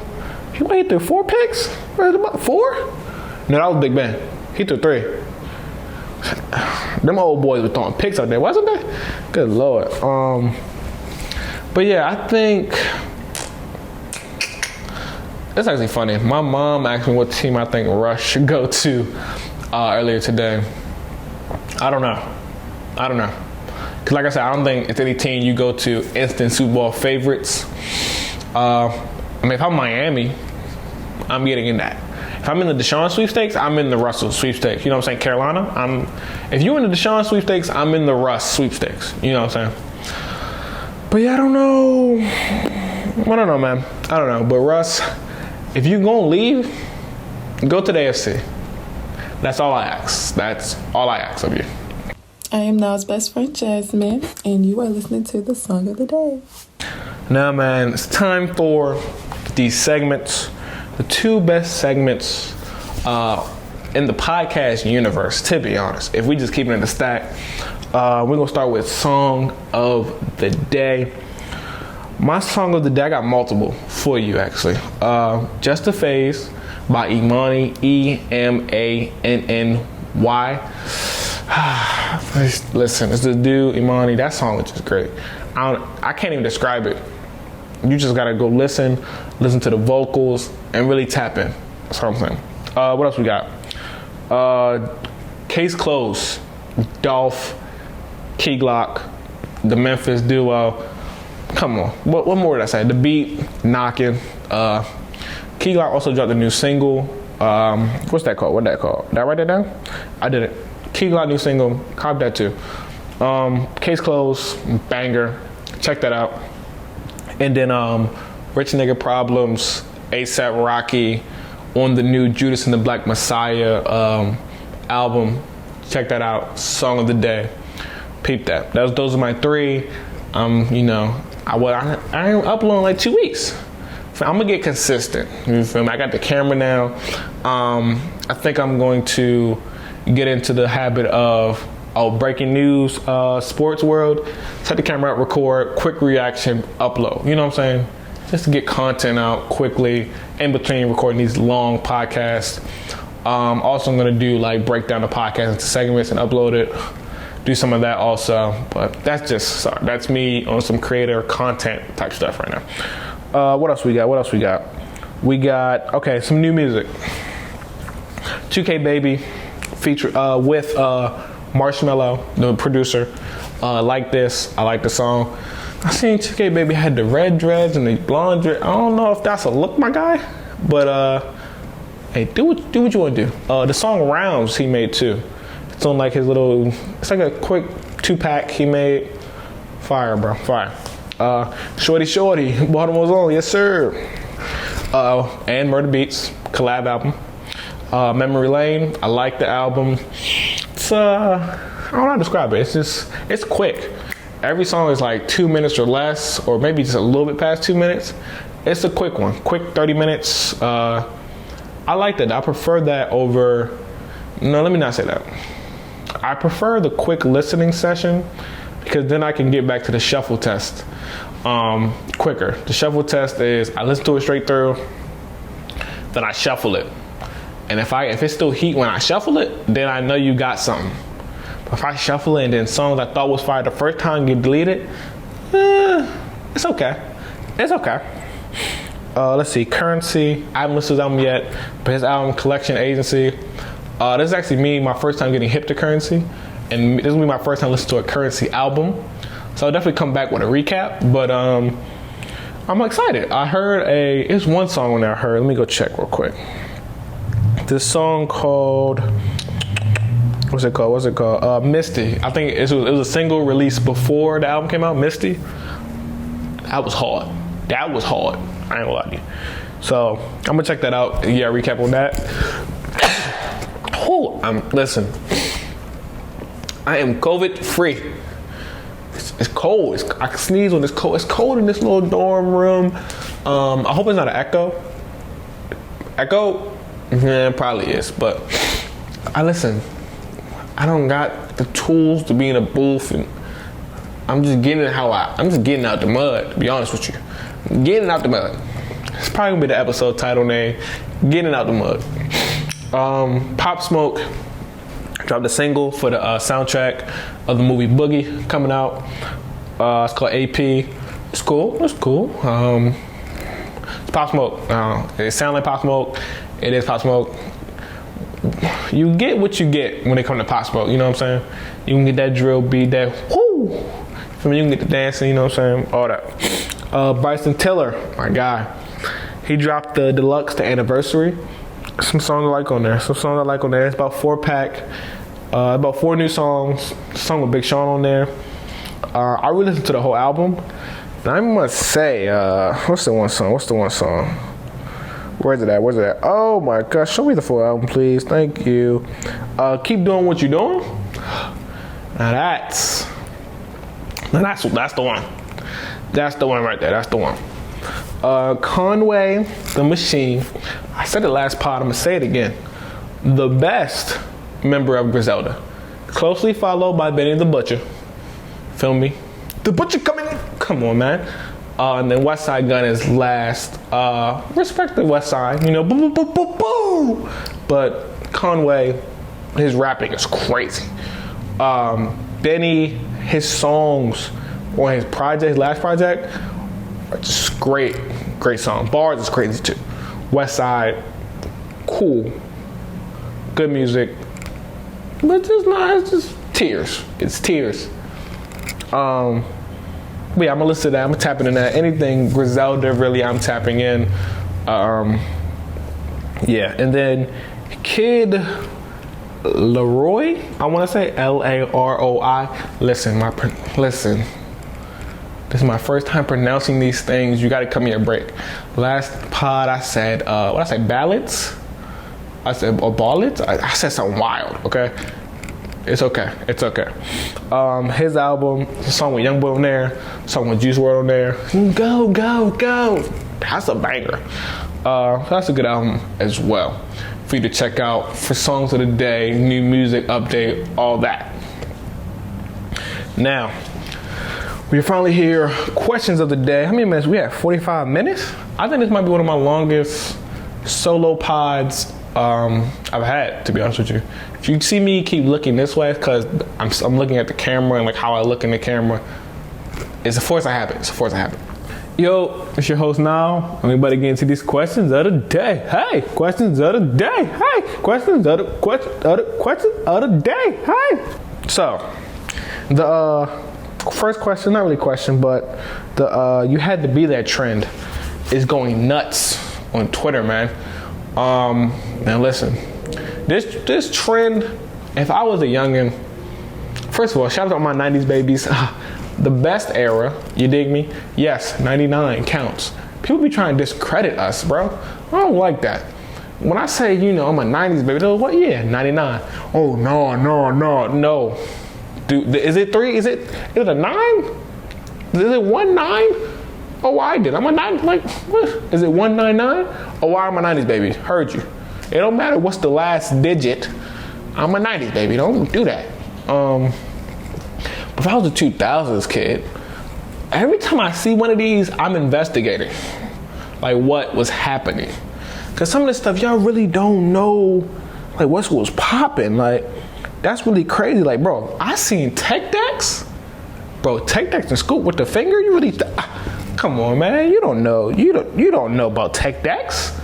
he threw 4 picks? Where's about 4? No, that was Big Ben. He threw 3. Them old boys were throwing picks out there, wasn't they? Good Lord. But yeah, I think it's actually funny. My mom asked me what team I think Rush should go to earlier today. I don't know. Because like I said, I don't think it's any team you go to instant Super Bowl favorites. I mean, if I'm Miami, I'm getting in that. If I'm in the Deshaun sweepstakes, I'm in the Russell sweepstakes. You know what I'm saying? Carolina, if you're in the Deshaun sweepstakes, I'm in the Russ sweepstakes. You know what I'm saying? But yeah, I don't know, man. I don't know. But Russ, if you're going to leave, go to the AFC. That's all I ask. That's all I ask of you. I am Now's best friend, Jasmine, and you are listening to the Song of the Day. Now, man, it's time for these segments, the 2 best segments in the podcast universe, to be honest. If we just keep it in the stack, we're going to start with Song of the Day. My Song of the Day, I got multiple for you, actually. Just a Phase by Imani, Emanny. Listen, it's the dude, Imani. That song is just great. I can't even describe it. You just gotta go listen to the vocals, and really tap in. That's what I'm saying. What else we got? Case Closed, Dolph, Key Glock, the Memphis duo. Come on, what more did I say? The beat, knocking. Key Glock also dropped a new single. What's that called? Did I write that down? I didn't. Key Glock new single, cop that too. Case Closed, banger. Check that out. And then Rich Nigga Problems, A$AP Rocky on the new Judas and the Black Messiah album. Check that out. Song of the day. Peep that. Those are my three. I ain't uploading in like 2 weeks. I'm gonna get consistent. You feel me? I got the camera now. I think I'm going to get into the habit of breaking news, sports world. Set the camera up, record, quick reaction, upload. You know what I'm saying? Just to get content out quickly in between recording these long podcasts. Also, I'm gonna do like break down the podcast into segments and upload it. Do some of that also, but that's me on some creator content type stuff right now. What else we got? We got some new music. 2K Baby feature with Marshmello, the producer. Like this. I like the song. I seen 2K Baby had the red dreads and the blonde dreads. I don't know if that's a look, my guy, but hey, do what you want to do. The song Rounds he made too. It's on like his little. It's like a quick 2-pack he made. Fire, bro, fire. Shorty, Baltimore's on, yes sir. And Murder Beats collab album. Memory Lane, I like the album. It's I don't know how to describe it. It's quick. Every song is like 2 minutes or less, or maybe just a little bit past 2 minutes. It's a quick one, quick 30 minutes. I like that. I prefer that over. No, let me not say that. I prefer the quick listening session because then I can get back to the shuffle test quicker. The shuffle test is I listen to it straight through, then I shuffle it. And if it's still heat when I shuffle it, then I know you got something. But if I shuffle it and then songs I thought was fire the first time get deleted, it's okay. It's okay. Let's see, Currency. I haven't listened to his album yet, but his album Collection Agency. This is actually me, my first time getting hip to Currency. And this will be my first time listening to a Currency album. So I'll definitely come back with a recap. But I'm excited. I heard it's one song on there I heard. Let me go check real quick. This song called, what's it called? Misty. I think it was a single released before the album came out, Misty. That was hard. I ain't gonna lie to you. So I'm gonna check that out. Yeah, recap on that. Listen, I am COVID free. It's cold. I can sneeze when it's cold. It's cold in this little dorm room. I hope it's not an echo. Yeah, it probably is. But I don't got the tools to be in a booth, and I'm just getting out the mud. To be honest with you, getting out the mud. It's probably gonna be the episode title name. Getting out the mud. Pop Smoke dropped a single for the soundtrack of the movie Boogie coming out. It's called AP. It's cool. It's Pop Smoke. It sounds like Pop Smoke. It is Pop Smoke. You get what you get when it comes to Pop Smoke. You know what I'm saying? You can get that drill beat, that whoo. You can get the dancing. You know what I'm saying? All that. Bryson Tiller, my guy. He dropped the deluxe, the anniversary. Some songs I like on there. It's about 4-pack. About 4 new songs. A song with Big Sean on there. I really listened to the whole album. And I must say, what's the one song? Where's it at? Oh my gosh, show me the full album, please. Thank you. Keep Doing What You're Doing. Now that's the one. That's the one right there. That's the one. Conway the Machine. I said it last pod, I'm gonna say it again. The best member of Griselda. Closely followed by Benny the Butcher. Feel me? The Butcher coming in. Come on, man. And then Westside Gun is last. Respect the Westside, you know, boo, boo, boo, boo, boo. But Conway, his rapping is crazy. Benny, his songs on his last project, are just great song. Bars is crazy too. Westside, cool, good music, but it's just tears. It's tears. But yeah, I'm gonna listen to that. I'm tapping in that. Anything Griselda, really, I'm tapping in. Yeah, and then Kid Leroy, I want to say Laroi. Listen. This is my first time pronouncing these things. You got to cut me a break. Last pod, I said, what I say, ballads? I said, or ballads? I said something wild, okay? It's okay. His album, a song with Youngboy on there, a song with Juice WRLD on there. Go. That's a banger. That's a good album as well for you to check out for songs of the day, new music update, all that. Now, we're finally here. Questions of the day. How many minutes? We have 45 minutes. I think this might be one of my longest solo pods I've had, to be honest with you. If you see me keep looking this way, because I'm looking at the camera and like how I look in the camera. It's a force of habit. Yo, it's your host now. I'm about to get into these questions of the day. Hey, questions of the day. Hey, questions of the day. Hey. So, the first question, not really question, but the you had to be there trend is going nuts on Twitter, man. Now listen, this trend, if I was a youngin', first of all, shout out to all my 90s babies. The best era, you dig me? Yes, 99 counts. People be trying to discredit us, bro. I don't like that. When I say, I'm a 90s baby, they're like, what year? 99. Oh, no. Dude, is it 3? Is it a 9? Is it 19? Oh, I did. I'm a 9. Like, what? Is it 199? Oh, why am I 90s baby? Heard you. It don't matter what's the last digit. I'm a 90s baby. Don't do that. If I was a 2000s kid, every time I see one of these, I'm investigating, like what was happening. Cause some of this stuff y'all really don't know, like what was popping. Like that's really crazy. Like bro, I seen tech decks, and scoop with the finger. You really, come on, man. You don't know. You don't know about tech decks.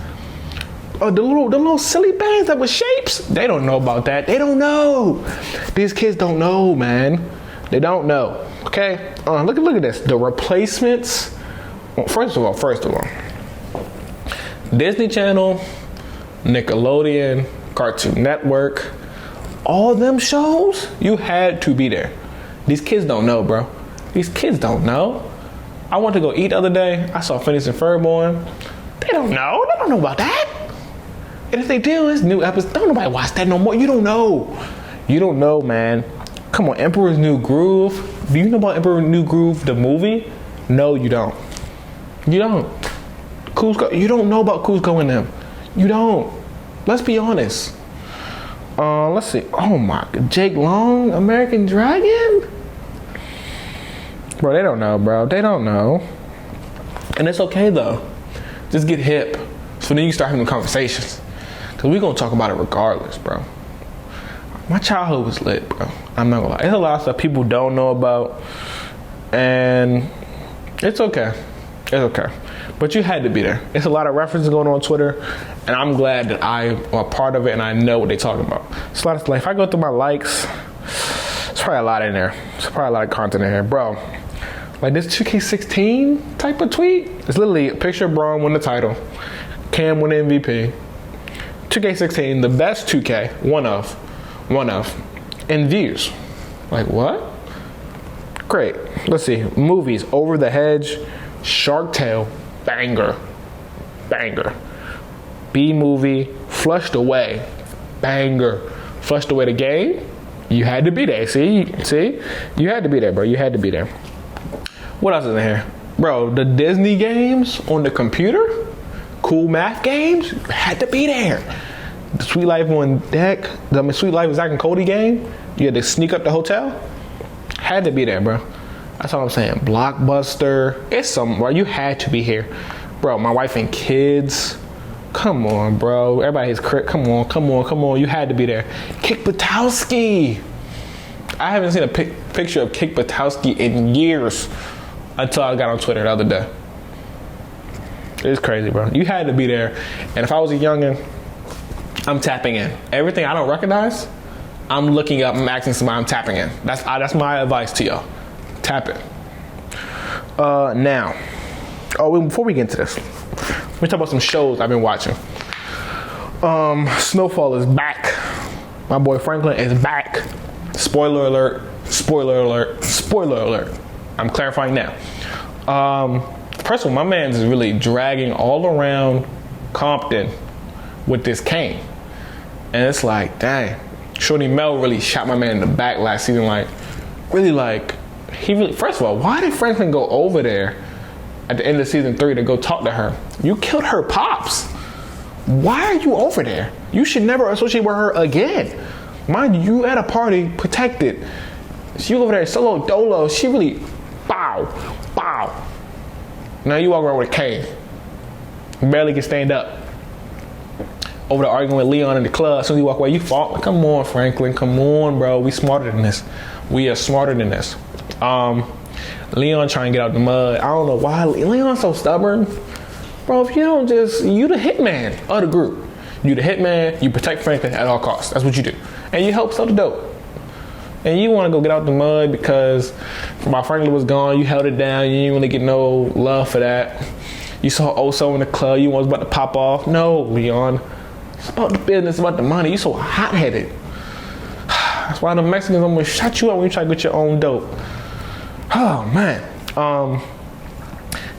Or the little silly bands that were shapes. They don't know about that. They don't know. These kids don't know, man. They don't know. Okay, look at this. The replacements. Well, first of all, Disney Channel, Nickelodeon, Cartoon Network, all them shows, you had to be there. These kids don't know, bro. These kids don't know. I went to go eat the other day. I saw Phineas and Ferb on. They don't know. They don't know about that. And if they do, it's new episodes. Don't nobody watch that no more. You don't know. You don't know, man. Come on, Emperor's New Groove. Do you know about Emperor's New Groove, the movie? No, you don't. You don't. You don't know about Kuzco and them. You don't. Let's be honest. Let's see. Oh my God. Jake Long, American Dragon? Bro, they don't know, bro. They don't know. And it's okay, though. Just get hip. So then you start having conversations. Because we're going to talk about it regardless, bro. My childhood was lit, bro. I'm not gonna lie. There's a lot of stuff people don't know about. And it's okay. It's okay. But you had to be there. It's a lot of references going on Twitter. And I'm glad that I am a part of it and I know what they're talking about. It's a lot of stuff. If I go through my likes, there's probably a lot in there. There's probably a lot of content in here. Bro, like this 2K16 type of tweet, it's literally a picture of Braun win the title. Cam win MVP. 2K16, the best 2K, one of, in views. Like what? Great. Let's see. Movies, Over the Hedge, Shark Tale, banger. B movie, Flushed Away, banger. Flushed Away the game, you had to be there. See? You had to be there, bro. You had to be there. What else is in here? Bro, the Disney games on the computer, cool math games, had to be there. The Sweet Life on deck, the Sweet Life Zach and Cody game, you had to sneak up the hotel, had to be there, bro. That's all I'm saying. Blockbuster, it's something, bro. You had to be here. Bro, my wife and kids, come on, bro. Everybody's come on. You had to be there. Kick Butowski. I haven't seen a picture of Kick Butowski in years until I got on Twitter the other day. It's crazy, bro. You had to be there. And if I was a youngin', I'm tapping in. Everything I don't recognize, I'm looking up, I'm asking somebody, I'm tapping in. That's my advice to y'all. Tap it. Now, before we get into this, let me talk about some shows I've been watching. Snowfall is back. My boy Franklin is back. Spoiler alert, spoiler alert, spoiler alert. I'm clarifying now. First of all, my man is really dragging all around Compton with this cane. And it's like, dang, Shorty Mel really shot my man in the back last season. First of all, why did Franklin go over there at the end of season 3 to go talk to her? You killed her pops. Why are you over there? You should never associate with her again. Mind you, at a party, protected. She over there solo dolo. She really, bow. Now you walk around with a cane. You barely can stand up. Over there arguing with Leon in the club. As soon as you walk away, you fall. Come on, Franklin. Come on, bro. We smarter than this. We are smarter than this. Leon trying to get out the mud. I don't know why Leon's so stubborn. Bro, if you don't you the hitman of the group. You the hitman, you protect Franklin at all costs. That's what you do. And you help sell the dope. And you want to go get out the mud because while Franklin was gone, you held it down. You didn't really get no love for that. You saw Oso in the club. You was about to pop off. No, Leon. It's about the business, it's about the money. You so hot-headed. That's why the Mexicans almost shut you up when you try to get your own dope. Oh, man.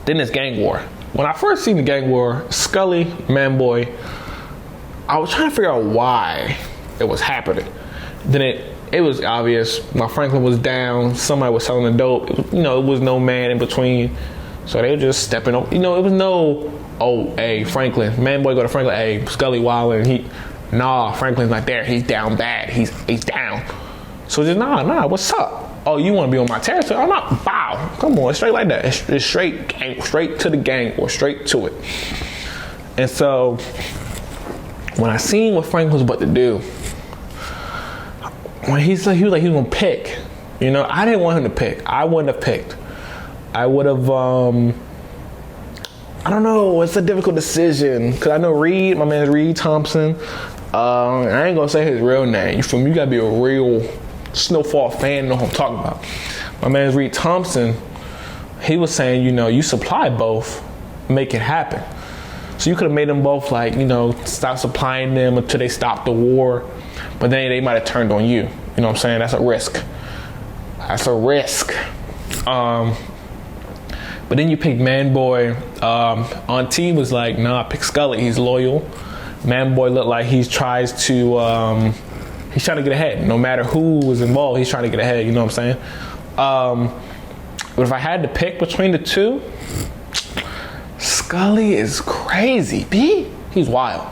Then this gang war. When I first seen the gang war, Skully, Manboy, I was trying to figure out why it was happening. Then it was obvious. My Franklin was down. Somebody was selling the dope. It was no man in between. So they were just stepping up. It was no, Franklin. Manboy go to Franklin. Hey, Skully wildin'. Franklin's not there. He's down bad. He's down. So just what's up? Oh, you want to be on my territory? I'm not. Bow. Come on, straight like that. It's straight to the gang or straight to it. And so when I seen what Franklin was about to do, when he was like he was gonna pick, I didn't want him to pick. I wouldn't have picked. I would have. I don't know. It's a difficult decision because I know Reed. My man's Reed Thompson. I ain't gonna say his real name. You feel me? You gotta be a real Snowfall fan, know what I'm talking about. My man's Reed Thompson, he was saying, you supply both, make it happen. So you could have made them both stop supplying them until they stop the war, but then they might have turned on you. You know what I'm saying? That's a risk. But then you pick Manboy. Auntie was like, nah, pick Skully, he's loyal. Manboy looked like he's trying to get ahead. No matter who was involved, he's trying to get ahead. You know what I'm saying? But if I had to pick between the two, Skully is crazy. He's wild.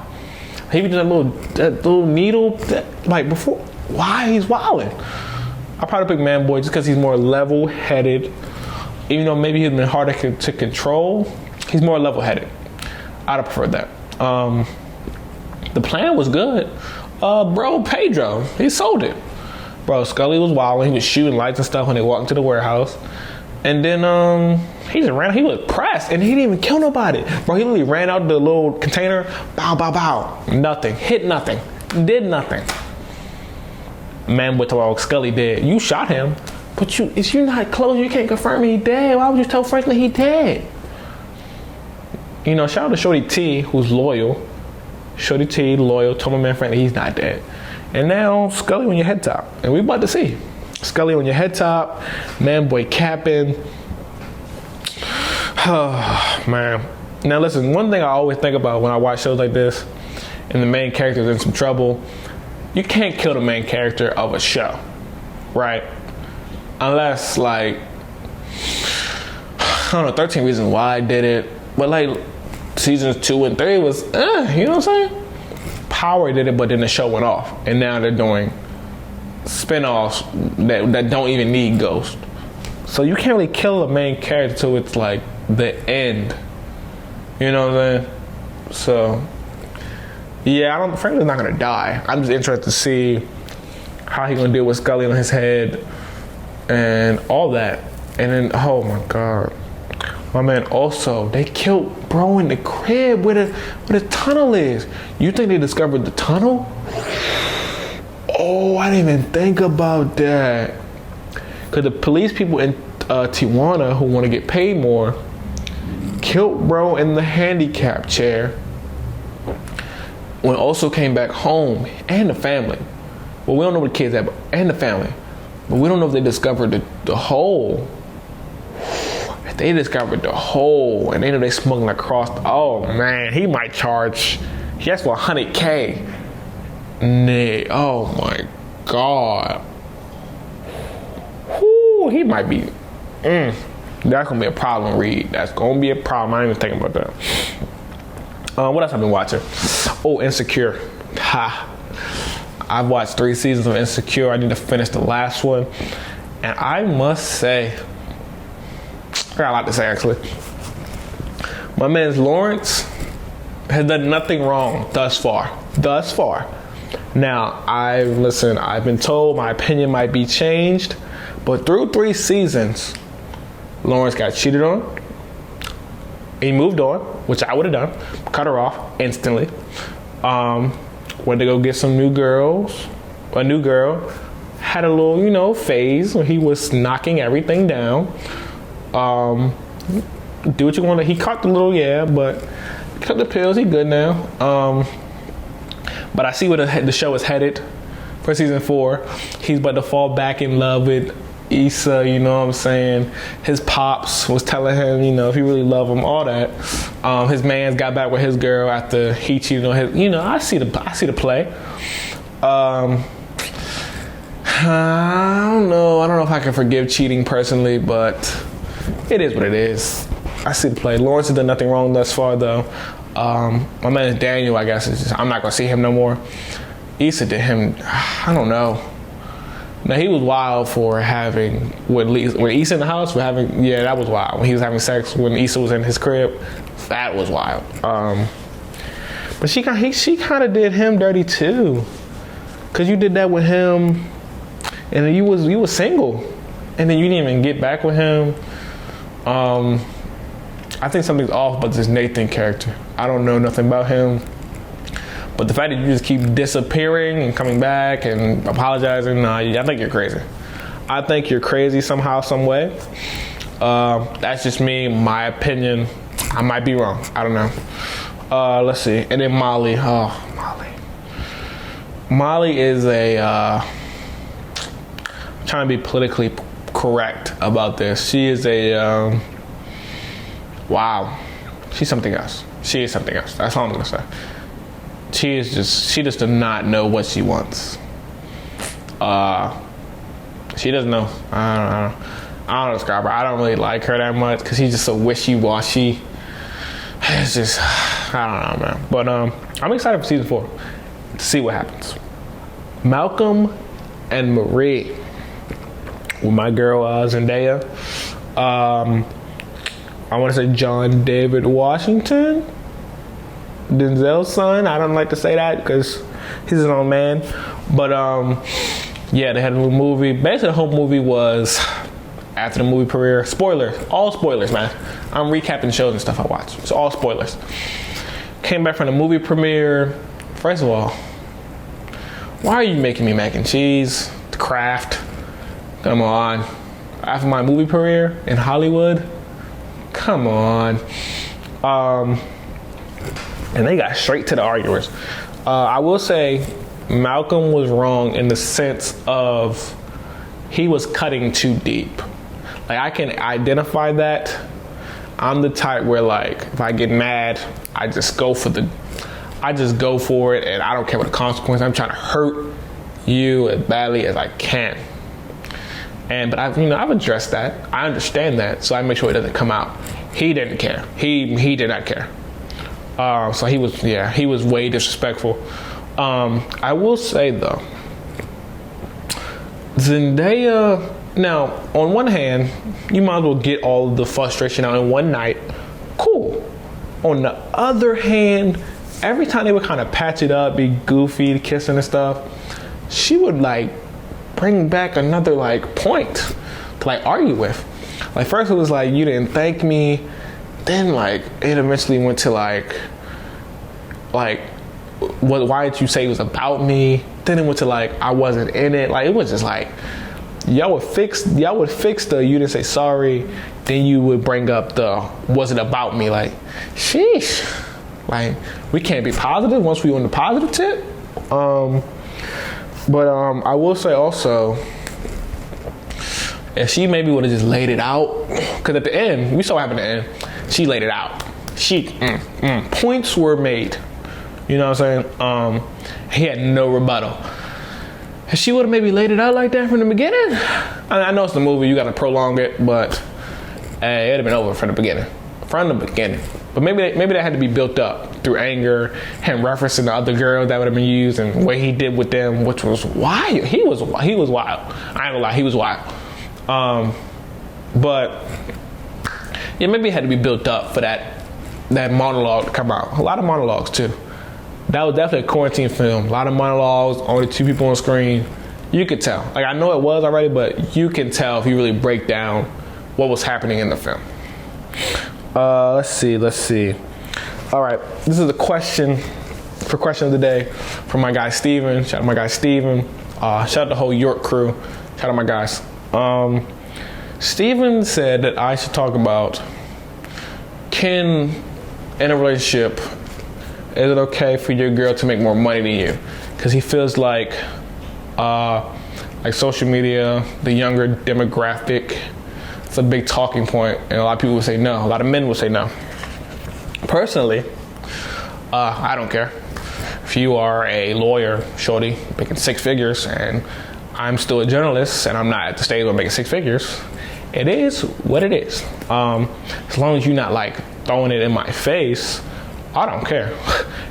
He did that little needle before. Why he's wilding? I'll probably pick Manboy just because he's more level-headed. Even though maybe he's been harder to control, he's more level-headed. I'd have preferred that. The plan was good. Bro, Pedro, he sold it. Bro, Skully was wild. He was shooting lights and stuff when they walked into the warehouse. And then he just ran. He was pressed and he didn't even kill nobody. Bro, he literally ran out the little container. Bow, bow, bow. Nothing. Hit nothing. Did nothing. Man, what Skully did. You shot him, but if you're not close, you can't confirm he dead. Why would you tell Franklin he dead? Shout out to Shorty T, who's loyal. Shorty T, loyal, told my man Franklin he's not dead. And now Skully on your head top. And we about to see. Skully on your head top, Manboy capping. Oh, man. Now listen, one thing I always think about when I watch shows like this, and the main character's in some trouble, you can't kill the main character of a show, right? Unless, I don't know, 13 Reasons Why I did it. But, seasons 2 and 3 was, you know what I'm saying? Power did it, but then the show went off. And now they're doing spin-offs that don't even need Ghost. So you can't really kill a main character till it's, the end. You know what I'm saying? So, yeah, Franklin's not going to die. I'm just interested to see how he's going to deal with Skully on his head and all that. And then, oh, my God. My man also, they killed bro in the crib where the tunnel is. You think they discovered the tunnel? Oh, I didn't even think about that. Because the police people Tijuana who want to get paid more killed bro in the handicap chair when also came back home, and the family. Well, we don't know what the kids have, and the family. But we don't know if they discovered the hole. If they discovered the hole and they know they smuggling across, oh man, he might charge, he asked for $100K. Nay, oh my God. Whoo, he might be, that's gonna be a problem, Reed. That's gonna be a problem. I ain't even thinking about that. What else I've been watching? Oh, Insecure. I've watched 3 seasons of Insecure. I need to finish the last one. And I must say, I got a lot to say actually. My man Lawrence has done nothing wrong thus far. Now, I've been told my opinion might be changed, but through 3 seasons, Lawrence got cheated on. He moved on, which I would have done. Cut her off instantly. Went to go get some new girls. A new girl. Had a little, phase where he was knocking everything down. Do what you want to. He caught the little, but cut the pills. He good now. But I see where the show is headed for season 4. He's about to fall back in love with Issa, you know what I'm saying? His pops was telling him, if he really love him, all that. His man's got back with his girl after he cheated on his. I see the play. I don't know if I can forgive cheating personally, but it is what it is. I see the play. Lawrence has done nothing wrong thus far, though. My man Daniel, I guess, I'm not gonna see him no more. Issa did him. I don't know. Now, he was wild for having, when Issa in the house, that was wild. When he was having sex, when Issa was in his crib, that was wild. But she kind of did him dirty too. Cause you did that with him, and then you was single, and then you didn't even get back with him. I think something's off about this Nathan character. I don't know nothing about him. But the fact that you just keep disappearing and coming back and apologizing, I think you're crazy. I think you're crazy somehow, some way. That's just me, my opinion. I might be wrong. I don't know. Let's see. And then Molly. Oh, Molly. Molly is I'm trying to be politically correct about this. She is wow. She's something else. She is something else. That's all I'm going to say. She just does not know what she wants. She doesn't know. I don't describe her. I don't really like her that much because she's just so wishy-washy. It's just, I don't know, man. But I'm excited for season 4 to see what happens. Malcolm and Marie with my girl Zendaya. I want to say John David Washington, Denzel's son. I don't like to say that because he's his own man. But they had a new movie. Basically, the whole movie was after the movie premiere. Spoilers, all spoilers, man. I'm recapping shows and stuff I watch. It's all spoilers. Came back from the movie premiere. First of all, why are you making me mac and cheese? The Kraft. Come on. After my movie premiere in Hollywood. Come on. And they got straight to the arguers. I will say Malcolm was wrong in the sense of he was cutting too deep. Like, I can identify that. I'm the type where, like, if I get mad, I just go for it, and I don't care what the consequences. I'm trying to hurt you as badly as I can. But I've addressed that. I understand that, so I make sure it doesn't come out. He didn't care. He did not care. So he was way disrespectful. I will say though, Zendaya, now on one hand, you might as well get all of the frustration out in one night. Cool. On the other hand, every time they would kind of patch it up, be goofy, kissing and stuff, she would like bring back another like point to like argue with. Like, first it was like, you didn't thank me. Then like it eventually went to like why did you say it was about me? Then it went to like I wasn't in it. Like, it was just like y'all would fix the you didn't say sorry, then you would bring up the was it about me? Like, sheesh. Like, we can't be positive once we on the positive tip. But I will say also, if she maybe would have just laid it out, because at the end, we saw what happened at the end. She laid it out. Points were made. You know what I'm saying? He had no rebuttal. If she would have maybe laid it out like that from the beginning, I know it's the movie, you got to prolong it, but it would have been over from the beginning. But maybe that had to be built up through anger, him referencing the other girls that would have been used, and what he did with them, which was wild. He was wild. I ain't gonna lie, he was wild. But yeah, maybe it had to be built up for that monologue to come out. A lot of monologues too. That was definitely a quarantine film. A lot of monologues, only 2 people on screen. You could tell. Like, I know it was already, but you can tell if you really break down what was happening in the film. Let's see. All right, this is the question of the day from my guy Steven. Shout out to my guy Steven. Shout out the whole York crew. Shout out my guys. Steven said that I should talk about, in a relationship, is it okay for your girl to make more money than you? Because he feels like social media, the younger demographic, it's a big talking point, and a lot of people would say no. A lot of men would say no. Personally, I don't care. If you are a lawyer, shorty, making 6 figures, and I'm still a journalist, and I'm not at the stage where I'm making 6 figures, it is what it is. As long as you're not like throwing it in my face, I don't care.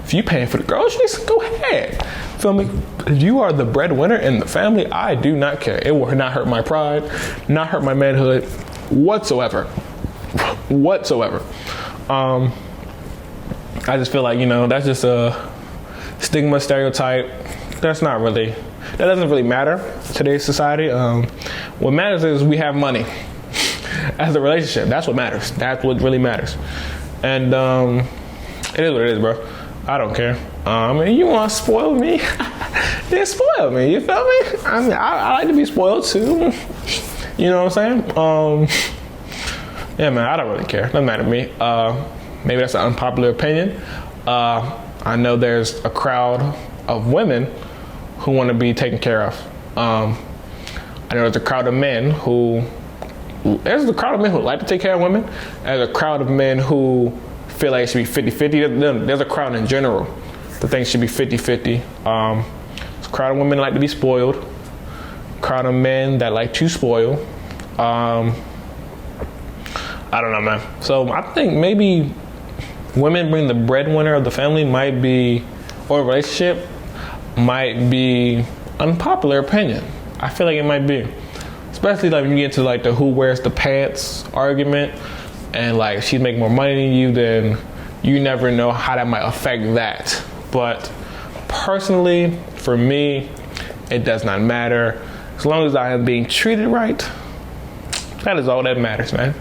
If you paying for the groceries, go ahead. Feel me? If you are the breadwinner in the family, I do not care. It will not hurt my pride, not hurt my manhood whatsoever. I just feel like, that's just a stigma, stereotype. That doesn't really matter in today's society. What matters is we have money as a relationship. That's what matters. That's what really matters. And it is what it is, bro. I don't care. You want to spoil me? Then spoil me. You feel me? I like to be spoiled too. You know what I'm saying? Yeah, man, I don't really care. Doesn't matter to me. Maybe that's an unpopular opinion. I know there's a crowd of women who want to be taken care of. I know there's a crowd of men who like to take care of women. There's a crowd of men who feel like it should be 50-50. There's a crowd in general that thinks it should be 50-50. There's a crowd of women that like to be spoiled. A crowd of men that like to spoil. I don't know, man. So I think maybe women being the breadwinner of the family or a relationship might be unpopular opinion. I feel like it might be. Especially like when you get into like the who wears the pants argument, and like she'd make more money than you, then you never know how that might affect that. But personally, for me, it does not matter. As long as I am being treated right, that is all that matters, man.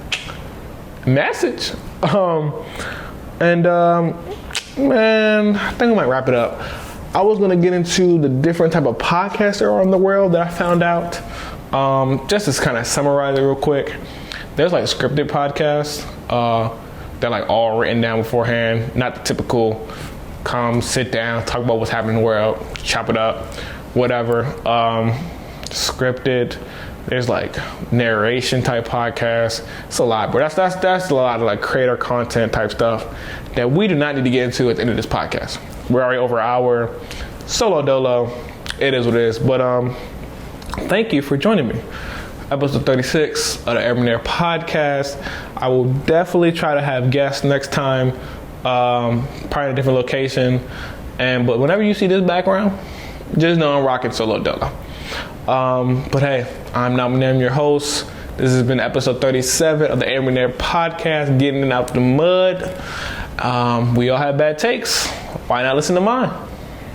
Message. Man, I think I might wrap it up. I was gonna get into the different type of podcasts there are in the world that I found out. Just to kind of summarize it real quick. There's like scripted podcasts. They're like all written down beforehand. Not the typical come, sit down, talk about what's happening in the world, chop it up, whatever. Scripted. There's like narration type podcasts. It's a lot, bro. That's a lot of like creator content type stuff that we do not need to get into at the end of this podcast. We're already over an hour. Solo dolo. It is what it is. But thank you for joining me. Episode 36 of the AirMcNair podcast. I will definitely try to have guests next time, probably in a different location. But whenever you see this background, just know I'm rocking solo dolo. But hey, I'm your host. This has been episode 37 of the AirMcNair podcast, getting it out the mud. We all have bad takes. Why not listen to mine?